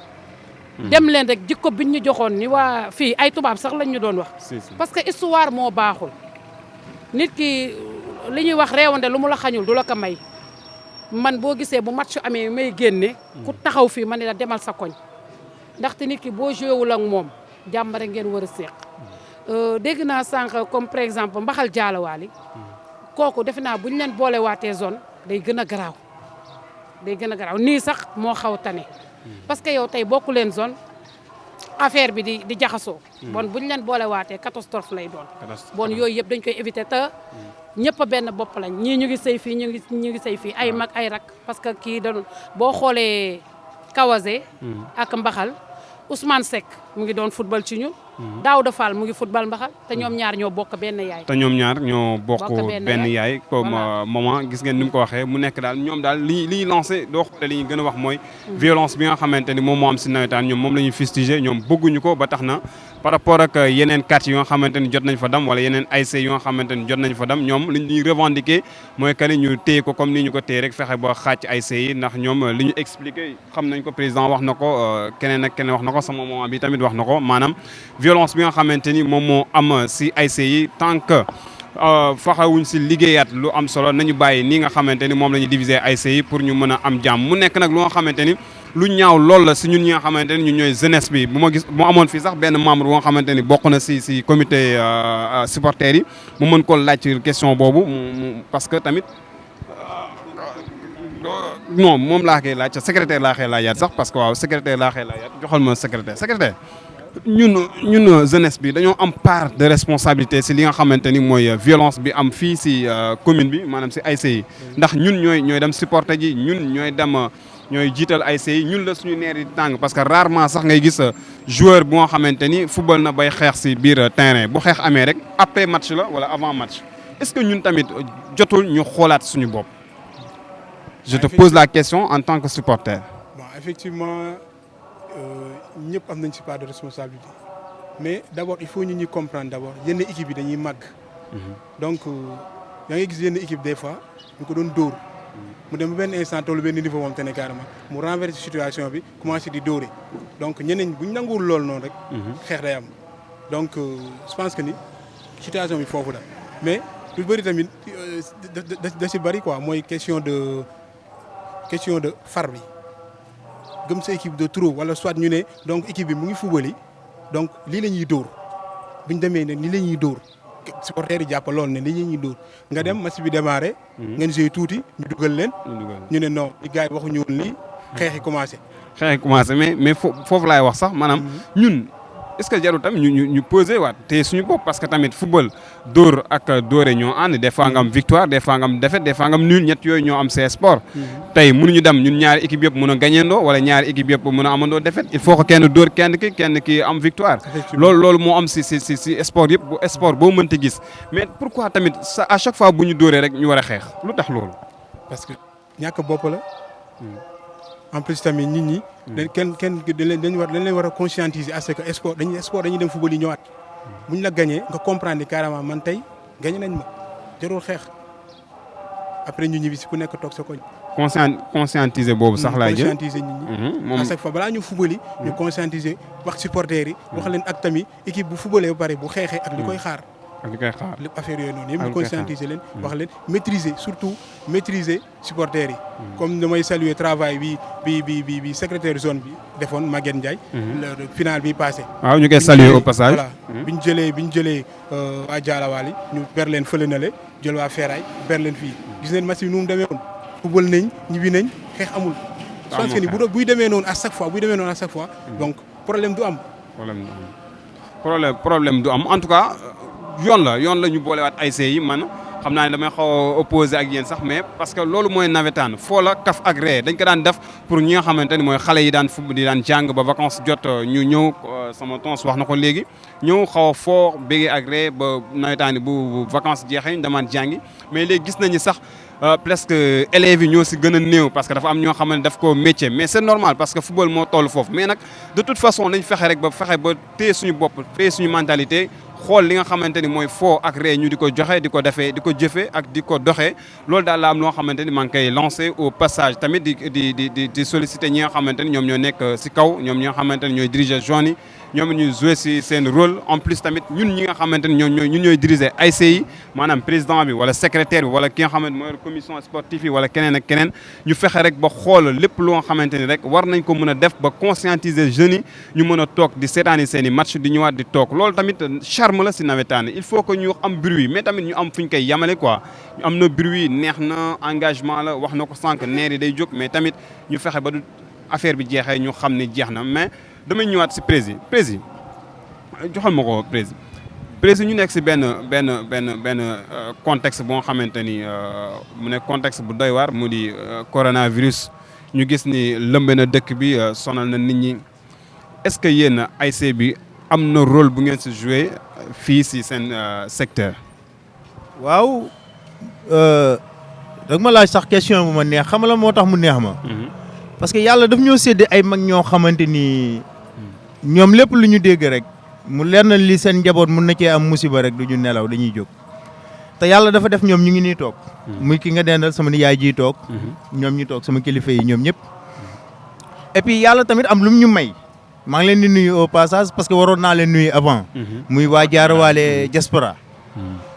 dem leen rek jikko biñ ñu joxoon ni waa fii ay tubaab sax lañ ñu doon wax. parce que histoire moo baaxul. nit ki li ñuy wax réewande lu mu la xañul du la ko may. man boo gisee bu match amee may génne. ku taxaw fii ma ne la demal sa koñ. ndaxte nit ki boo joué wul ak moom jàmm rek ngeen war a seq. dégg naa sànq comme par exemple mbaxal Jaalawaali. kooku defe naa bu ñu leen boolewaatee zone day gën a garaaw. nii sax moo xaw tane. parce que yow tey bokku leen zone affaire bi di jaxasoo. bon bu ñu leen boolewaatee catastrophe lay doon. bon yooyu yëpp dañ koy éviter te ñëpp a benn bopp lañ ñii ñu ngi sëy fii ñu ngi sëy fii ay mag ay rak parce que kii da boo xoolee Kawasé ak Mbaxal Ousmane Seck mu ngi doon football ci ñun Daouda Fall mu ngi football mbaxal te ñoom ñaar ñoo bokk benn yaay. te ñoom ñaar ñoo bokk benn yaay comme maman gis ngeen ni mu ko waxee mu nekk daal ñoom daal li ñuy lancé doo xoolee li ñuy gën a wax mooy violence bi nga xamante ni moom moo am si nawetaan ñoom moom la ñuy fustiger ñoom bëgguñu ko ba tax na par rapport ak yeneen quartier yoo nga xamante ni jot nañ fa dam wala yeneen ASC yoo nga xamante ni jot nañ fa dam ñoom li ñuy revendiquer mooy que ni ñu téye ko comme ni ñu ko téye rek fexe ba xàcc ASC yi ndax ñoom li ñu expliqué xam nañ ko président wax na ko keneen ak keneen wax na ko sama maman bi tamit wax na ko maanaam violence bi nga xamante ni moom moo am si ASC yi tant que faxawuñ si liggéeyaat lu am solo nañu bàyyi nii nga xamante ni moom la ñu diviser ASC yi pour ñu mën a am jàmm mu nekk nag lu nga xamante ni lu ñaaw lool la si ñun ñi nga xamante ni ñun ñooy jeunesse bi bu ma gis mu amoon fii sax benn membre bu nga xamante ni bokk na si comité supporters yi mu mën ko laaj question boobu parce que tamit non moom laa koy laaj secrétaire laa koy laajaat sax parce que waaw secrétaire laa koy laajaat joxal ma secrétaire ñun jeunesse bi dañoo am part de responsabilité si li nga xamante ni mooy violence bi am fii si commune bi maanaam si ASC yi ndax ñun ñooy dem supporter ji ñun ñooy dem ñooy jiital ASC yi ñun la suñu neer yi tàng parce que rarement sax ngay gis joueur bu nga xamante ni football na bay xeex si biir terrain bu xeex amee rek après match la wala avant match est-ce que ñun tamit jotul ñu xoolaat suñu bopp. Je te pose la question en tant que supporter. Bon, effectivement ñëpp am nañ ci part de responsabilité mais d'abord il faut ñu comprendre d'abord yenn équipe yi dañuy màgg. donc yaa ngi gis yenn équipe des fois ñu ko doon dóor mu dem ba benn instant tollu benn niveau moom te ne carrément mu renverser situation bi commencé di dóore donc ñeneen bu ñu nanguwul loolu noonu rek. xeex day am donc je pense que ni situation bi foofu la mais lu bëri tamit da ci bëri quoi mooy question de far bi. gëm sa équipe de trop wala soit ñu ne donc équipe bi mu ngi fubali donc lii la ñuy dóor bu ñu demee ne lii la ñuy dóor supporters yi jàpp lool ne lii la ñuy dóor nga dem match bi démarré. ngeen joué tuuti ñu dugal leen. ñu ne non li gars yi waxuñu woon lii xeex yi commencé. xeex yi commencé mais foofu laay wax sax maanaam ñun. est-ce que jarul tam ñu posé waat te suñu bopp parce que tamit football dóor ak dóore ñoo ànd des fois nga am victoire des fois nga am défaite des fois nga am nul ñett yooyu ñoo am c'est sport. tey mënuñu dem ñun ñaari équipe yëpp mën a gagnandoo wala ñaari équipe yëpp mën a amandoo défaite il faut que kenn dóor kenn ki am victoire. loolu moo am si sport yëpp bu sport boo mënti gis mais pourquoi tamit à chaque fois bu ñu dóoree rek ñu war a xeex lu tax loolu. parce que ñàkk bopp la. en plus tamit nit ñi. dañ leen war a conscientiser à ce que sport dañuy dem football yi ñëwaat. bu ñu la gagné nga comprendre ni carrément man tey gagné nañ ma jarul xeex après ñu ñibbi si ku nekk toog sa koñ. conscientiser boobu sax laay jël conscientiser nit ñi. à chaque fois balaa ñu football yi. ñu conscientiser wax supporters yi. wax leen ak tamit équipe bu footballee ba pare bu xeexee ak li koy xaar. lépp affaire yooyu noonu yëpp ñu conscientiser leen wax leen maîtriser supporters yi comme damay saluer travail bi secrétaire zone bi defoon Maguette Ndiaye final bi passé waaw ñu koy saluer au passage voilà bi ñu jëlee waa Dialawaly ñu ber leen fële na le jël waa Feeraay ber leen fii gis neen match bi nu mu demee woon football nañ ñibbi nañ xeex amul je pense que ni buy demee noonu à chaque fois donc problème du am problème du am en tout cas yoon la ñu boolewaat ASC yi man xam naa ne damay xaw a opposé ak yéen sax mais parce que loolu mooy nawetaan foo la kaf ak ree dañ ko daan def pour ñi nga xamante ni mooy xale yi daan di daan jàng ba vacances jot ñu ñëw sama tons wax na ko léegi ñëw xaw a foo bégee ak ree ba nawetaan bu vacances jeexee ñu demaat jàngi mais léegi gis nañu sax presque élèves yi ñoo si gën a néew parce que dafa am ñoo xamante ne daf ko métier mais c'est normal parce que football moo toll foofu mais nag de toute façon dañ fexe ba téye suñu bopp téye suñu mentalité xool li nga xamante ni mooy foo ak ree ñu di ko joxe di ko defee di ko jëfee ak di ko doxee loolu daal la am loo xamante ni maa ngi koy lancé au passage tamit di solliciter ñi nga xamante ni ñoom ñoo nekk si kaw ñoom ñi nga xamante ni ñooy diriger zone yi ñoom ñuy jouer si seen rôle en plus tamit ñun ñi nga xamante ni ñun ñooy diriger ASC yi maanaam président bi wala secrétaire bi wala ki nga xamante mooy commission sportive yi wala keneen ak keneen ñu fexe rek ba xool lépp loo xamante ni rek war nañ ko mën a def ba conscientiser jeunes yi ñu mën a toog di seetaani seen i match di ñëwaat di toog loolu tamit charme la si nawetaan il faut que ñu am bruit mais tamit ñu am fu ñu koy yamale quoi ñu am na bruit neex na engagement la wax na ko sànq neer yi day jóg mais tamit ñu fexe ba du affaire bi jeexee ñu xam ne jeex na mais damay ñëwaat si prési joxal ma ko prési ñu nekk si benn contexte boo xamante ni mu nekk contexte bu doy waar mu di coronavirus ñu gis ni lëmbe na dëkk bi sonal na nit ñi est-ce que yéen ASC bi am na rôle bu ngeen si joué fii si seen secteur. waaw dag ma laaj sax question bu ma neex xam la moo tax mu neex ma. parce que yàlla daf ñoo séddee ay mag ñoo xamante ni ñoom lépp lu ñu dégg rek mu leer na li seen njaboot mun na cee am musiba rek du ñu nelaw dañuy jóg. te yàlla dafa def ñoom ñu ngi nii toog. muy ki nga dendal sama nijaay ji toog. ñoom ñu toog sama kilifa yi ñoom ñëpp. et puis yàlla tamit am lu mu ñu may. maa ngi leen di nuyu au passage parce que waroon naa leen nuyu avant. muy waa Jaarawaale diaspora.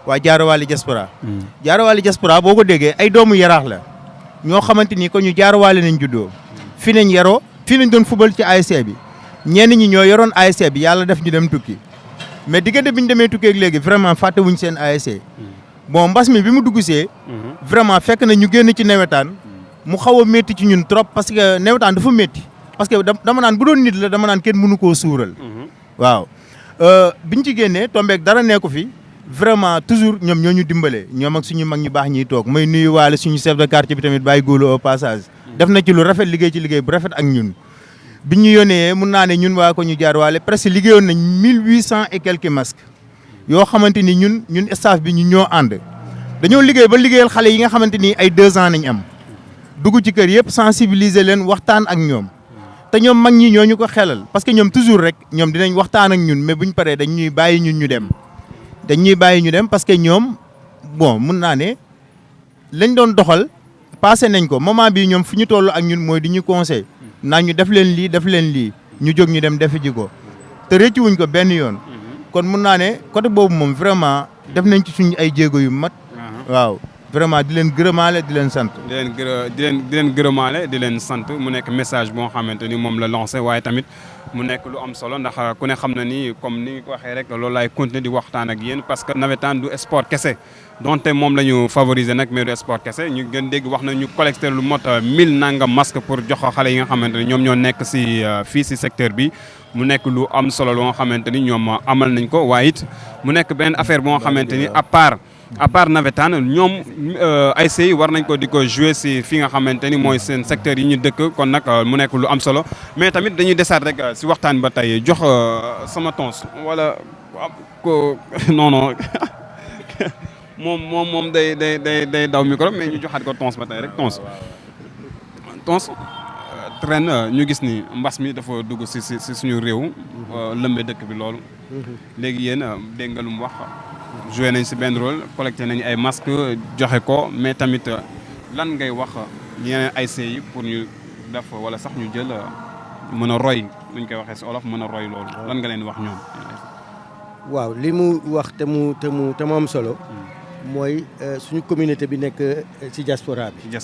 waa Jaarawaale diaspora. Jaarawaale diaspora boo ko déggee ay doomu yaraax la. ñoo xamante ni ko ñu Jaarawaale nañ juddoo. fi nañ yaroo fi nañ doon fubal ci ASC bi. ñenn ñi ñoo yoroon ASC bi yàlla def ñu dem tukki. mais diggante bi ñu demee tukkee ak léegi vraiment fàtte wuñ seen ASC. bon mbas mi bi mu dugg see. vraiment fekk na ñu génn ci nawetaan. mu xaw a métti ci ñun trop parce que nawetaan dafa métti. parce que dama naan bu doon nit la dama naan kenn mënu koo suural. waaw biñ ci génnee tombeek dara nekku fi vraiment toujours ñoom ñoo ñu dimbale ñoom ak suñu mag ñu baax ñiy toog may nuyu waale suñu chef de quartier bi tamit Baye Golo au passage. def na ci lu rafet liggéey ci liggéey bu rafet ak ñun. biñ ñu yónnee mun naa ne ñun waa ko ñu jaar waale presque liggéeyoon nañ 1800 et quelques masques. yoo xamante ni ñun staff bi ñu ñoo ànd. dañoo liggéey ba liggéeyal xale yi nga xamante ni ay 2 ans nañ am. dugg ci kër yëpp sensibiliser leen waxtaan ak ñoom. te ñoom mag ñi ñoo ñu ko xelal parce que ñoom toujours rek ñoom dinañ waxtaan ak ñun mais buñ paree dañ ñuy bàyyi ñun ñu dem. dañ ñuy bàyyi ñu dem parce que ñoom bon mun naa ne lañ doon doxal passé nañ ko moment bii ñoom fu ñu toll ak ñun mooy di ñu conseil naa ñu def leen lii ñu jóg ñu dem defi ji ko te rëccu wuñ ko benn yoon. kon mun naa ne côté boobu moom vraiment def nañ ci suñu ay jéego yu mat. waaw vraiment di leen gërëmaale di leen sant. di leen gërëmaale di leen sant mu nekk message boo xamante ni moom la lancé waaye tamit mu nekk lu am solo ndax ku ne xam na ni comme ni nga ko waxee rek loolu laay continuer di waxtaan ak yéen parce que nawetaan du sport kese donte moom la ñu favoriser nag mais du sport kese ñu gën dégg wax na ñu collecté lu mot 1000 nangam masque pour jox xale yi nga xamante ni ñoom ñoo nekk si fii si secteur bi mu nekk lu am solo loo xamante ni ñoom amal nañ ko waaye it mu nekk benn affaire boo xamante ni à part nawetaan ñoom ASC yi war nañ ko di ko jouer si fi nga xamante ni mooy seen secteur yi ñu dëkk kon nag mu nekk lu am solo mais tamit dañuy desaat rek si waxtaan ba tey jox sama tons wala ko non moom day daw micro mais ñu joxaat ko tons ba tey rek tons ren ñu gis ni mbas mi dafa dugg si suñu réew lëmbe dëkk bi loolu léegi yéen dégg nga lu mu wax joué nañ si benn rôle collecté nañ ay masques joxe ko mais tamit lan ngay wax yeneen ASC yi pour ñu def wala sax ñu jël mën a roy nuñ koy waxee si olof mën a roy loolu lan nga leen wax ñoom. waaw li mu wax te mu am solo mooy suñu communauté bi nekk ci diaspora bi.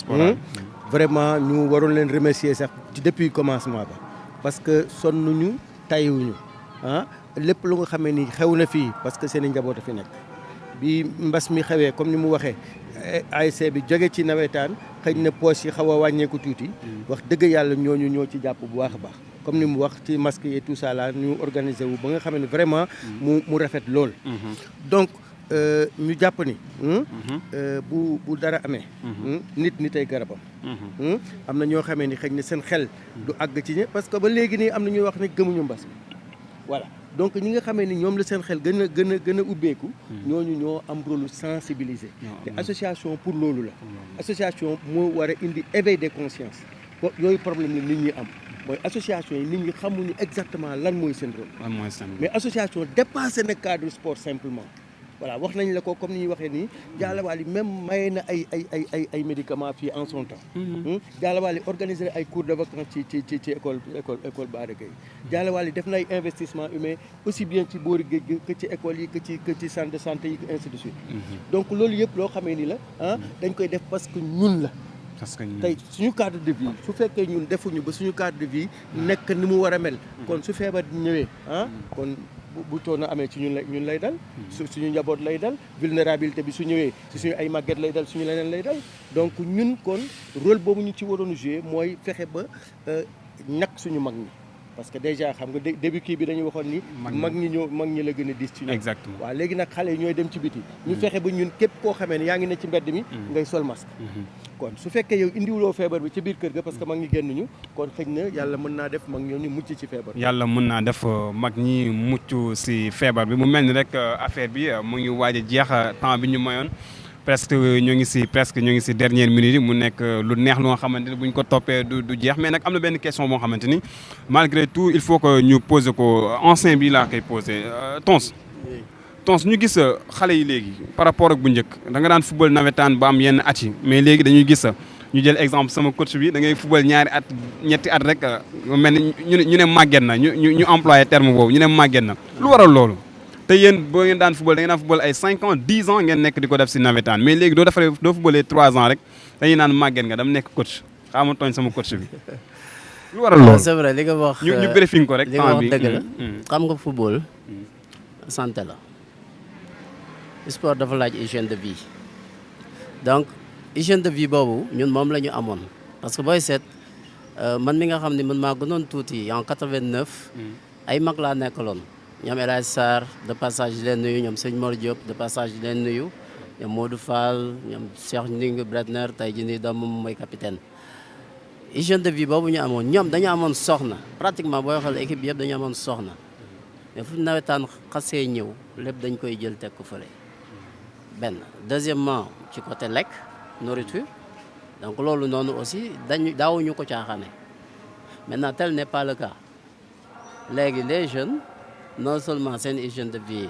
vraiment ñu waroon leen remercier sax depuis commencement ba parce que sonnuñu tayiwuñu lépp lu nga xamee ni xew na fii parce que seen i njaboot a fi nekk bi mbas mi xewee comme ni mu waxee ASC bi jóge ci nawetaan xëy na poche yi xaw a wàññeeku tuuti wax dëgg yàlla ñooñu ñoo ci jàpp bu baax a baax comme ni mu wax ci masque yi tout ça là ñu organiser wu ba nga xam ne vraiment mu rafet lool. donc ñu jàpp ni bu dara amee nit ay garabam am na ñoo xamee ni xëy na seen xel du àgg ci ñe parce que ba léegi nii am na ñuy wax ne gëmuñu mbas mi voilà donc ñi nga xamee ni ñoom la seen xel gën a ubbeeku ñooñu ñoo am rôle sensibiliser te association pour loolu la association moo war a indi éveil des consciences yooyu problème la nit ñi am mooy association yi nit ñi xamuñu exactement lan mooy seen rôle mais association dépassé na cadre sport simplement voilà wax nañ la ko comme ni ñuy waxee nii Dialawaly même maye na ay médicaments fii en son temps Dialawaly organiser ay cours de vacances ci école Bara Gaye Dialawaly def na ay investissement humain aussi bien ci boori géej gi que ci école yi que ci centre de santé yi ainsi de suite donc loolu yëpp loo xamee ni la dañ koy def parce que ñun la tey suñu cadre de vie su fekkee ñun defuñu ba suñu cadre de vie nekk ni mu war a mel kon su feebar ñëwee kon bu coono amee ci ñun lay dal suñu njaboot lay dal vulnérabilité bi su ñëwee ci suñu ay màgget lay dal suñu leneen lay dal donc ñun kon rôle boobu ñu ci waroon jouer mooy fexe ba ñàkk suñu mag ñi parce que déjà xam nga début kii bi dañuy waxoon ni mag ñi la gën a diis ci ñoom. exactement waaw léegi nag xale yi ñooy dem ci biti ñu fexe ba ñun képp koo xamee ne yaa ngi ne ci mbedd mi ngay sol masque kon su fekkee yow indiwuloo feebar bi ci biir kër ga parce que mag ñi génn ñu kon xëy na yàlla mën naa def mag ñoo ñu mucc ci feebar yàlla mën naa def mag ñi mucc si feebar bi mu mel ni rek affaire bi mu ngi waaj a jeex temps bi ñu mayoon presque ñoo ngi si dernière minute yi mu nekk lu neex lu nga xamante ni bu ñu ko toppee du jeex mais nag am na benn question boo xamante ni malgré tout il faut que ñu poser ko ancien bi laa koy poser Tons ñu gis xale yi léegi par rapport ak bu njëkk da nga daan football nawetaan ba am yenn at yi mais léegi dañuy gis ñu jël exemple sama coach bi da ngay football ñaari at ñetti at rek mel ni ñu ne màgget na ñu employé terme boobu ñu ne màgget na lu waral loolu. te yéen boo ngeen daan football da ngeen daan football ay 5 ans 10 ans ngeen nekk di ko def si nawetaan mais léegi doo footballee 3 ans rek dañuy naan màgget nga dama nekk coach xaaral ma tooñ sama coach bi. lu waral loolu c'est vrai li nga wax ñu briefing ko rek li nga wax dëgg la xam nga football santé la sport dafa laaj hygiène de vie donc hygiène de vie boobu ñun moom la ñu amoon parce que booy seet man mi nga xam ne man maa gënoon tuuti en 89 ay mag laa nekkaloon. ñoom El Hadj Sarr de passage di leen nuyu ñoom sëñ Mor Diop de passage di leen nuyu ñoom Modou Fall ñoom Cheikh Nding Bretner tey jii nii doomam mooy capitaine. hygiène de vie boobu ñu amoon ñoom dañu amoon soxna pratiquement booy xool équipe bi yëpp dañu amoon soxna mais fu nawetaan xasee ñëw lépp dañ koy jël teg ko fële. benn deuxièmement ci côté lekk nourriture donc loolu noonu aussi daawuñu ko caaxaane maintenant tel n'est pas le cas léegi les jeunes. non seulement seen hygiène de vie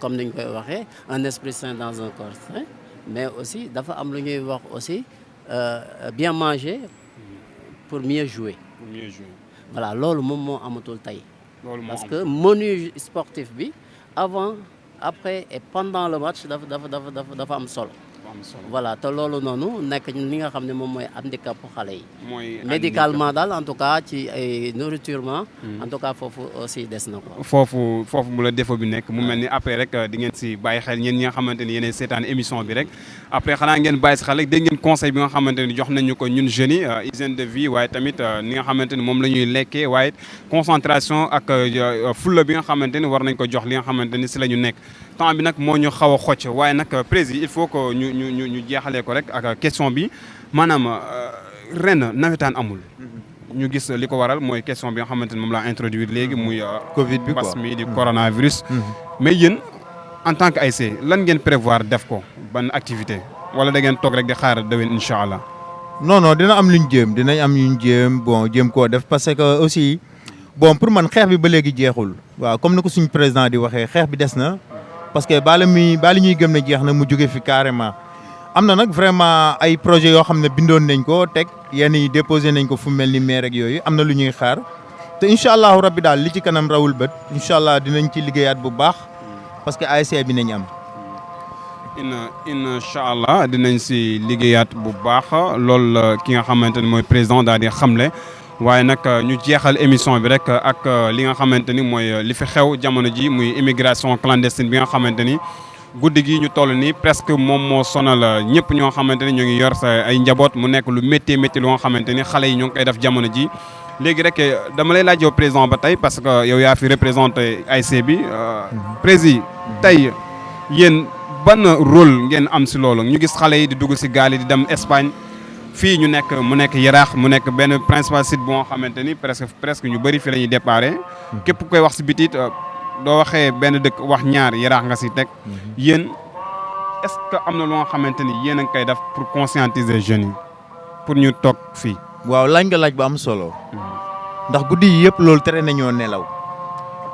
comme ni ñu koy waxee un esprit sain dans un corps sain mais aussi dafa am lu ñuy wax aussi bien manger pour mieux jouer. Voilà loolu moom moo amatul tey. parce que menu sportif bi avant après et pendant le match dafa am solo. voilà te loolu noonu nekk li nga xam ne moom mooy handicap xale yi. médicalement daal en tout cas ci ay nourriturement. en tout cas foofu aussi des na ko. foofu mu la défaut bi nekk mu mel ni après rek di ngeen si bàyyi xel ñeen ñi nga xamante ni yéenay seetaan émission bi rek après xanaa ngeen bàyyi si xel rek dégg ngeen conseil bi nga xamante ni jox nañu ko ñun jeunes yi hygiène de vie waaye tamit ni nga xamante ni moom la ñuy lekkee waaye concentration ak fulla bi nga xamante ni war nañ ko jox li nga xamante ni si la ñu nekk. temps bi nag moo ñu xaw a xocc waaye nag président il faut que ñu jeexalee ko rek ak question bi maanaam ren nawetaan amul. ñu gis li ko waral mooy question bi nga xamante ni moom laa introduire léegi muy. Covid bi quoi mbas mi di coronavirus. mais yéen en tant que ASC lan ngeen prévoir def ko ban activité wala da ngeen toog rek di xaar déwén incha allah. non dina am luñ jéem dinañ am luñ jéem koo def parce que aussi bon pour man xeex bi ba léegi jeexul. waaw comme ni ko suñu président di waxee xeex bi des na. parce que baali ñuy gëm ne jeex na mu jóge fi carrément am na nag vraiment ay projet yoo xam ne bindoon nañ ko teg yenn yi déposé nañ ko fu mel ni maire ak yooyu am na lu ñuy xaar te incha allahu rabbi daal li ci kanam rawul bët incha allah dinañ ci liggéeyaat bu baax parce que ASC bi nañ am. incha allah dinañ si liggéeyaat bu baax loolu la ki nga xamante ne mooy président daal di xamle. waaye nag ñu jeexal émission bi rek ak li nga xamante ni mooy li fi xew jamono ji muy immigration clandestine bi nga xamante ni guddi gi ñu toll nii presque moom moo sonal ñëpp ñoo xamante ni ñoo ngi yor sa ay njaboot mu nekk lu métti lu nga xamante ni xale yi ñoo ngi koy def jamono ji. léegi rek dama lay laaj yow président ba tey parce que yow yaa fi représenté ASC bi président tey yéen ban rôle ngeen am si loolu ñu gis xale yi di dugg si gaal yi di dem Espagne. fii ñu nekk mu nekk Yaraax mu nekk benn principal site bu nga xamante ni presque ñu bëri fii la ñuy déparé. képp koy wax si bitit doo waxee benn dëkk wax ñaar Yaraax nga si teg. yéen est-ce que am na lu nga xamante ni yéen a ngi koy def pour conscientiser jeunes yi pour ñu toog fii. waaw laaj nga laaj bu am solo. ndax guddi yi yëpp loolu tere nañoo nelaw.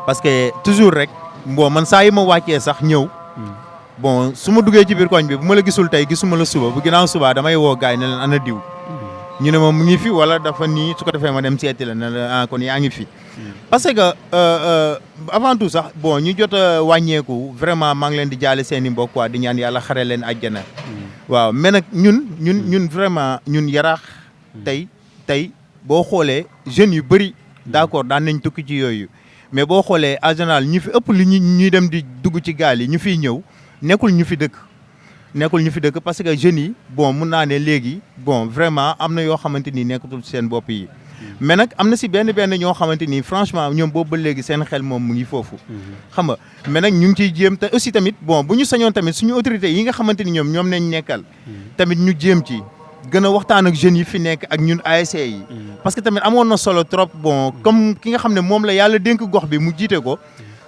parce que toujours rek bon man saa yi ma wàccee sax ñëw. bon su ma duggee ci biir koñ bi bu ma la gisul tey gisuma la suba bu ginnaaw suba damay woo gaay ne leen ana diw. ñu ne ma mu ngi fi wala dafa nii su ko defee ma dem seeti la ne la kon yaa ngi fi. parce que avant tout sax bon ñu jot a wàññeeku vraiment maa ngi leen di jaale seen i mbokk waa di ñaan yàlla xare leen àjjana. waaw mais nag ñun vraiment ñun Yaraax tey boo xoolee jeunes yu bëri d'accord daan nañ tukki ci yooyu mais boo xoolee en général ñu fi ëpp li ñuy dem di dugg ci gaal yi ñu fiy ñëw. nekkul ñu fi dëkk parce que jeunes yi bon mun naa ne léegi bon vraiment am na yoo xamante ni nekkatul seen bopp yi mais nag am na si benn ñoo xamante ni franchement ñoom boobu ba léegi seen xel moom mu ngi foofu xam nga mais nag ñu ngi ciy jéem te aussi tamit bon bu ñu sañoon tamit suñu autorités yi nga xamante ni ñoom nañ nekkal tamit ñu jéem ci gën a waxtaan ak jeunes yi fi nekk ak ñun ASC yi parce que tamit amoon na solo trop bon comme ki nga xam ne moom la yàlla dénk gox bi mu jiite ko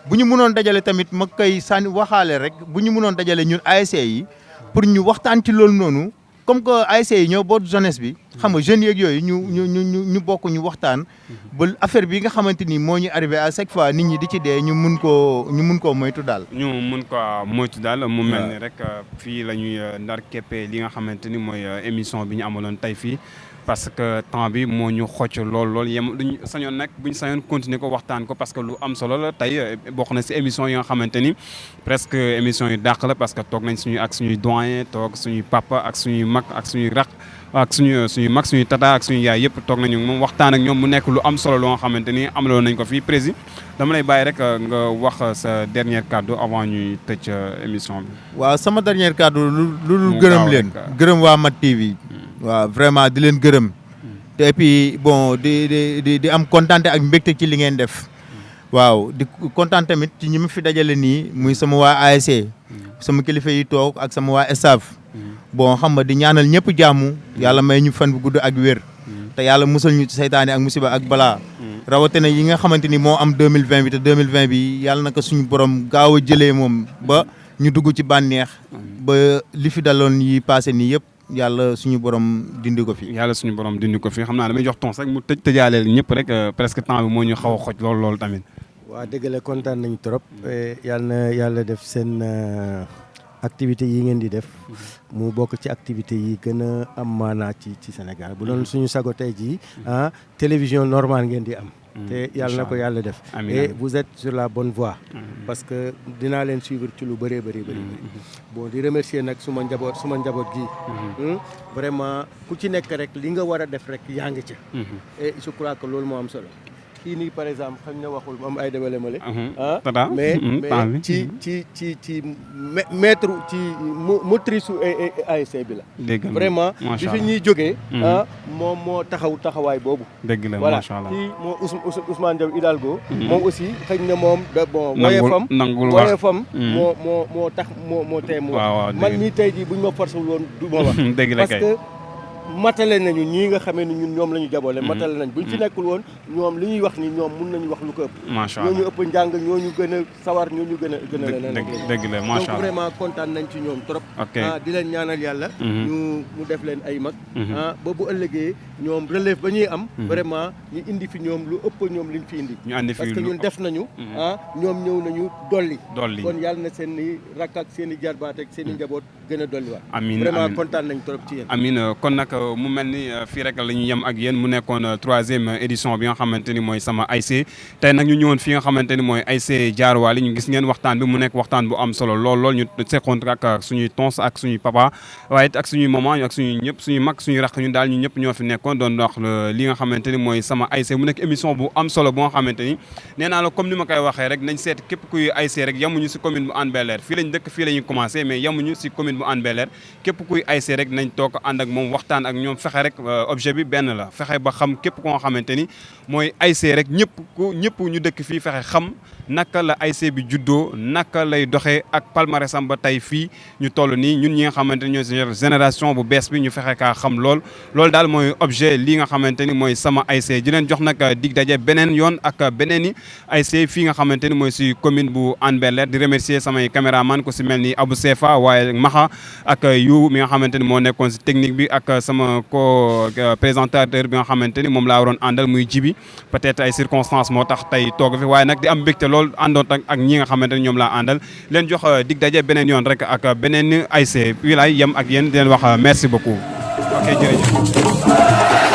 bu ñu mënoon dajale tamit ma koy sànni waxaale rek bu ñu mënoon dajale ñun ASC yi pour ñu waxtaan ci loolu noonu comme que ASC yi ñoo boot jeunesse bi xam nga jeunes yeeg yooyu ñu bokk ñu waxtaan ba affaire bi nga xamante ni moo ñu arrivé à chaque fois nit ñi di ci dee ñu mun koo moytu daal. ñu mun ko moytu daal mu mel ni rek fii la ñuy ndar keppee li nga xamante ni mooy émission bi ñu amaloon tey fii. parce que temps bi moo ñu xocc lool yem duñ sañoon nag buñ sañoon continuer ko waxtaan ko parce que lu am solo la tey bokk na si émission yi nga xamante ni presque émission yi dàq la parce que toog nañ suñuy doyen toog suñuy papa ak suñuy mag ak suñuy rak ak suñuy mag suñuy tata ak suñuy yaay yëpp toog nañu moom waxtaan ak ñoom mu nekk lu am solo loo nga xamante ni amaloon nañ ko fii président dama lay bàyyi rek nga wax sa dernier cadeau avant ñuy tëj émission bi. waaw sama dernier cadeau lu gërëm leen gërëm waa Mat TV. waaw vraiment di leen gërëm te et puis bon di am kontaan ak mbégte ci li ngeen def waaw di kontaan tamit ci ñi ma fi dajale nii muy sama waa ASC sama kilifa yi toog ak sama waa staff bon xam nga di ñaanal ñëpp jàmm yàlla may ñu fan bu gudd ak wér te yàlla musal ñu ci saytaane ak musiba ak balaa rawatina yi nga xamante ni moo am 2020 bi te 2020 bi yàlla na ko suñu borom gaaw a jëlee moom ba ñu dugg ci bànneex ba li fi daloon yi passé nii yëpp yàlla suñu borom dindi ko fi. yàlla suñu borom dindi ko fi xam naa damay jox tons rek mu tëjaaleel ñëpp rek presque temps bi moo ñu xaw a xoj lool tamit. waa dëgg la kontaan nañ trop yàlla def seen activité yi ngeen di def mu bokk ci activité yi gën a am maanaa ci Sénégal bu doon suñu sago tey jii télévision normale ngeen di am. te yàlla na ko yàlla def. et vous êtes sur la bonne voie. parce que dinaa leen suivre ci lu bëree bëri. bon di remercier nag suma njaboot gi. vraiment ku ci nekk rek li nga war a def rek yaa ngi ca. et je crois que loolu moo am solo. kii nii par exemple xañ na waxul moom ay débale male mais ci maître ci motrice su ASC bi la. vraiment bi fi ñuy jógee. moom moo taxawaay boobu. dëgg la macha allah kii moo Ousmane Diaw Hidalgo. moom aussi xëy na moom bon. nangul wax woyefam moo tax moo tee mu wax. man mii tey jii buñ ma forcé woon du ma wax. dëgg la kay parce que matale nañu ñii nga xamee ni ñun ñoom la ñu jaboole matale nañ buñ ci nekkul woon ñoom li ñuy wax ni ñoom mun nañu wax lu ko ëpp. macha allah ñooñu ëpp njàng ñooñu gën a sawar ñooñu gën a leneen. dëgg la macha allah donc vraiment kontaan nañ ci ñoom trop. di leen ñaanal yàlla. mu def leen ay mag. ba bu ëllëgee ñoom relève ba ñuy am. vraiment ñu indi fi ñoom lu ëpp ñoom liñ fi indi. ñu andi fi parce que ñun def nañu. ñoom ñëw nañu dolli. kon yàlla na seen i rakk ak seen i jarbaat ak seen i njaboot gën a dolliwaat. amiin vraiment kontaan nañ trop ci yéen. amiin kon nag mu mel ni fii rek la ñu yem ak yéen mu nekkoon 3e édition bi nga xamante ni mooy sama ASC tey nag ñu ñëwoon fi nga xamante ni mooy ASC Diarouwaly ñu gis ngeen waxtaan bi mu nekk waxtaan bu am solo lool ñu seqoon ak suñuy tons ak suñuy papa waaye ak suñuy maman ak suñuy ñëpp suñuy mag suñuy rakk ñun daal ñu ñëpp ñoo fi nekkoon doon wax li nga xamante ni mooy sama ASC mu nekk émission bu am solo bu nga xamante ni nee naa la comme ni ma koy waxee rek nañ seet képp kuy ASC rek yemuñu si commune bu Hann Bel-Air fii lañ dëkk fii la ñuy commencé mais yemuñu si commune bu Hann Bel-Air képp kuy ASC rek nañ toog ànd ak moom waxtaan ak ñoom fexe rek objet bi benn la fexe ba xam képp koo xamante ni mooy ASC rek ñëpp ñu dëkk fii fexe xam naka la ASC bi juddoo naka lay doxee ak palmarèsam ba tey fii ñu toll nii ñun ñi nga xamante ni ñooy génération bu bees bi ñu fexe kaa xam loolu daal mooy objet lii nga xamante ni mooy sama ASC di leen jox nag dig daje beneen yoon ak beneen i ASC fii nga xamante ni mooy si commune bu Hann Bel-Air di remercier samay caméraman ku si mel ni Abou Sefa waaye Maxa ak yu mi nga xamante ni moo nekkoon si technique bi ak sama présentateur bi nga xamante ni moom laa waroon àndal muy jibi peut-être ay circonstances moo tax tey toog fi waaye nag di am mbégte lool àndoon ak ñi nga xamante ni ñoom laa àndal leen jox dig daje beneen yoon rek ak beneen ASC fii laay yem ak yéen di leen wax merci beaucoup ok jërëjëf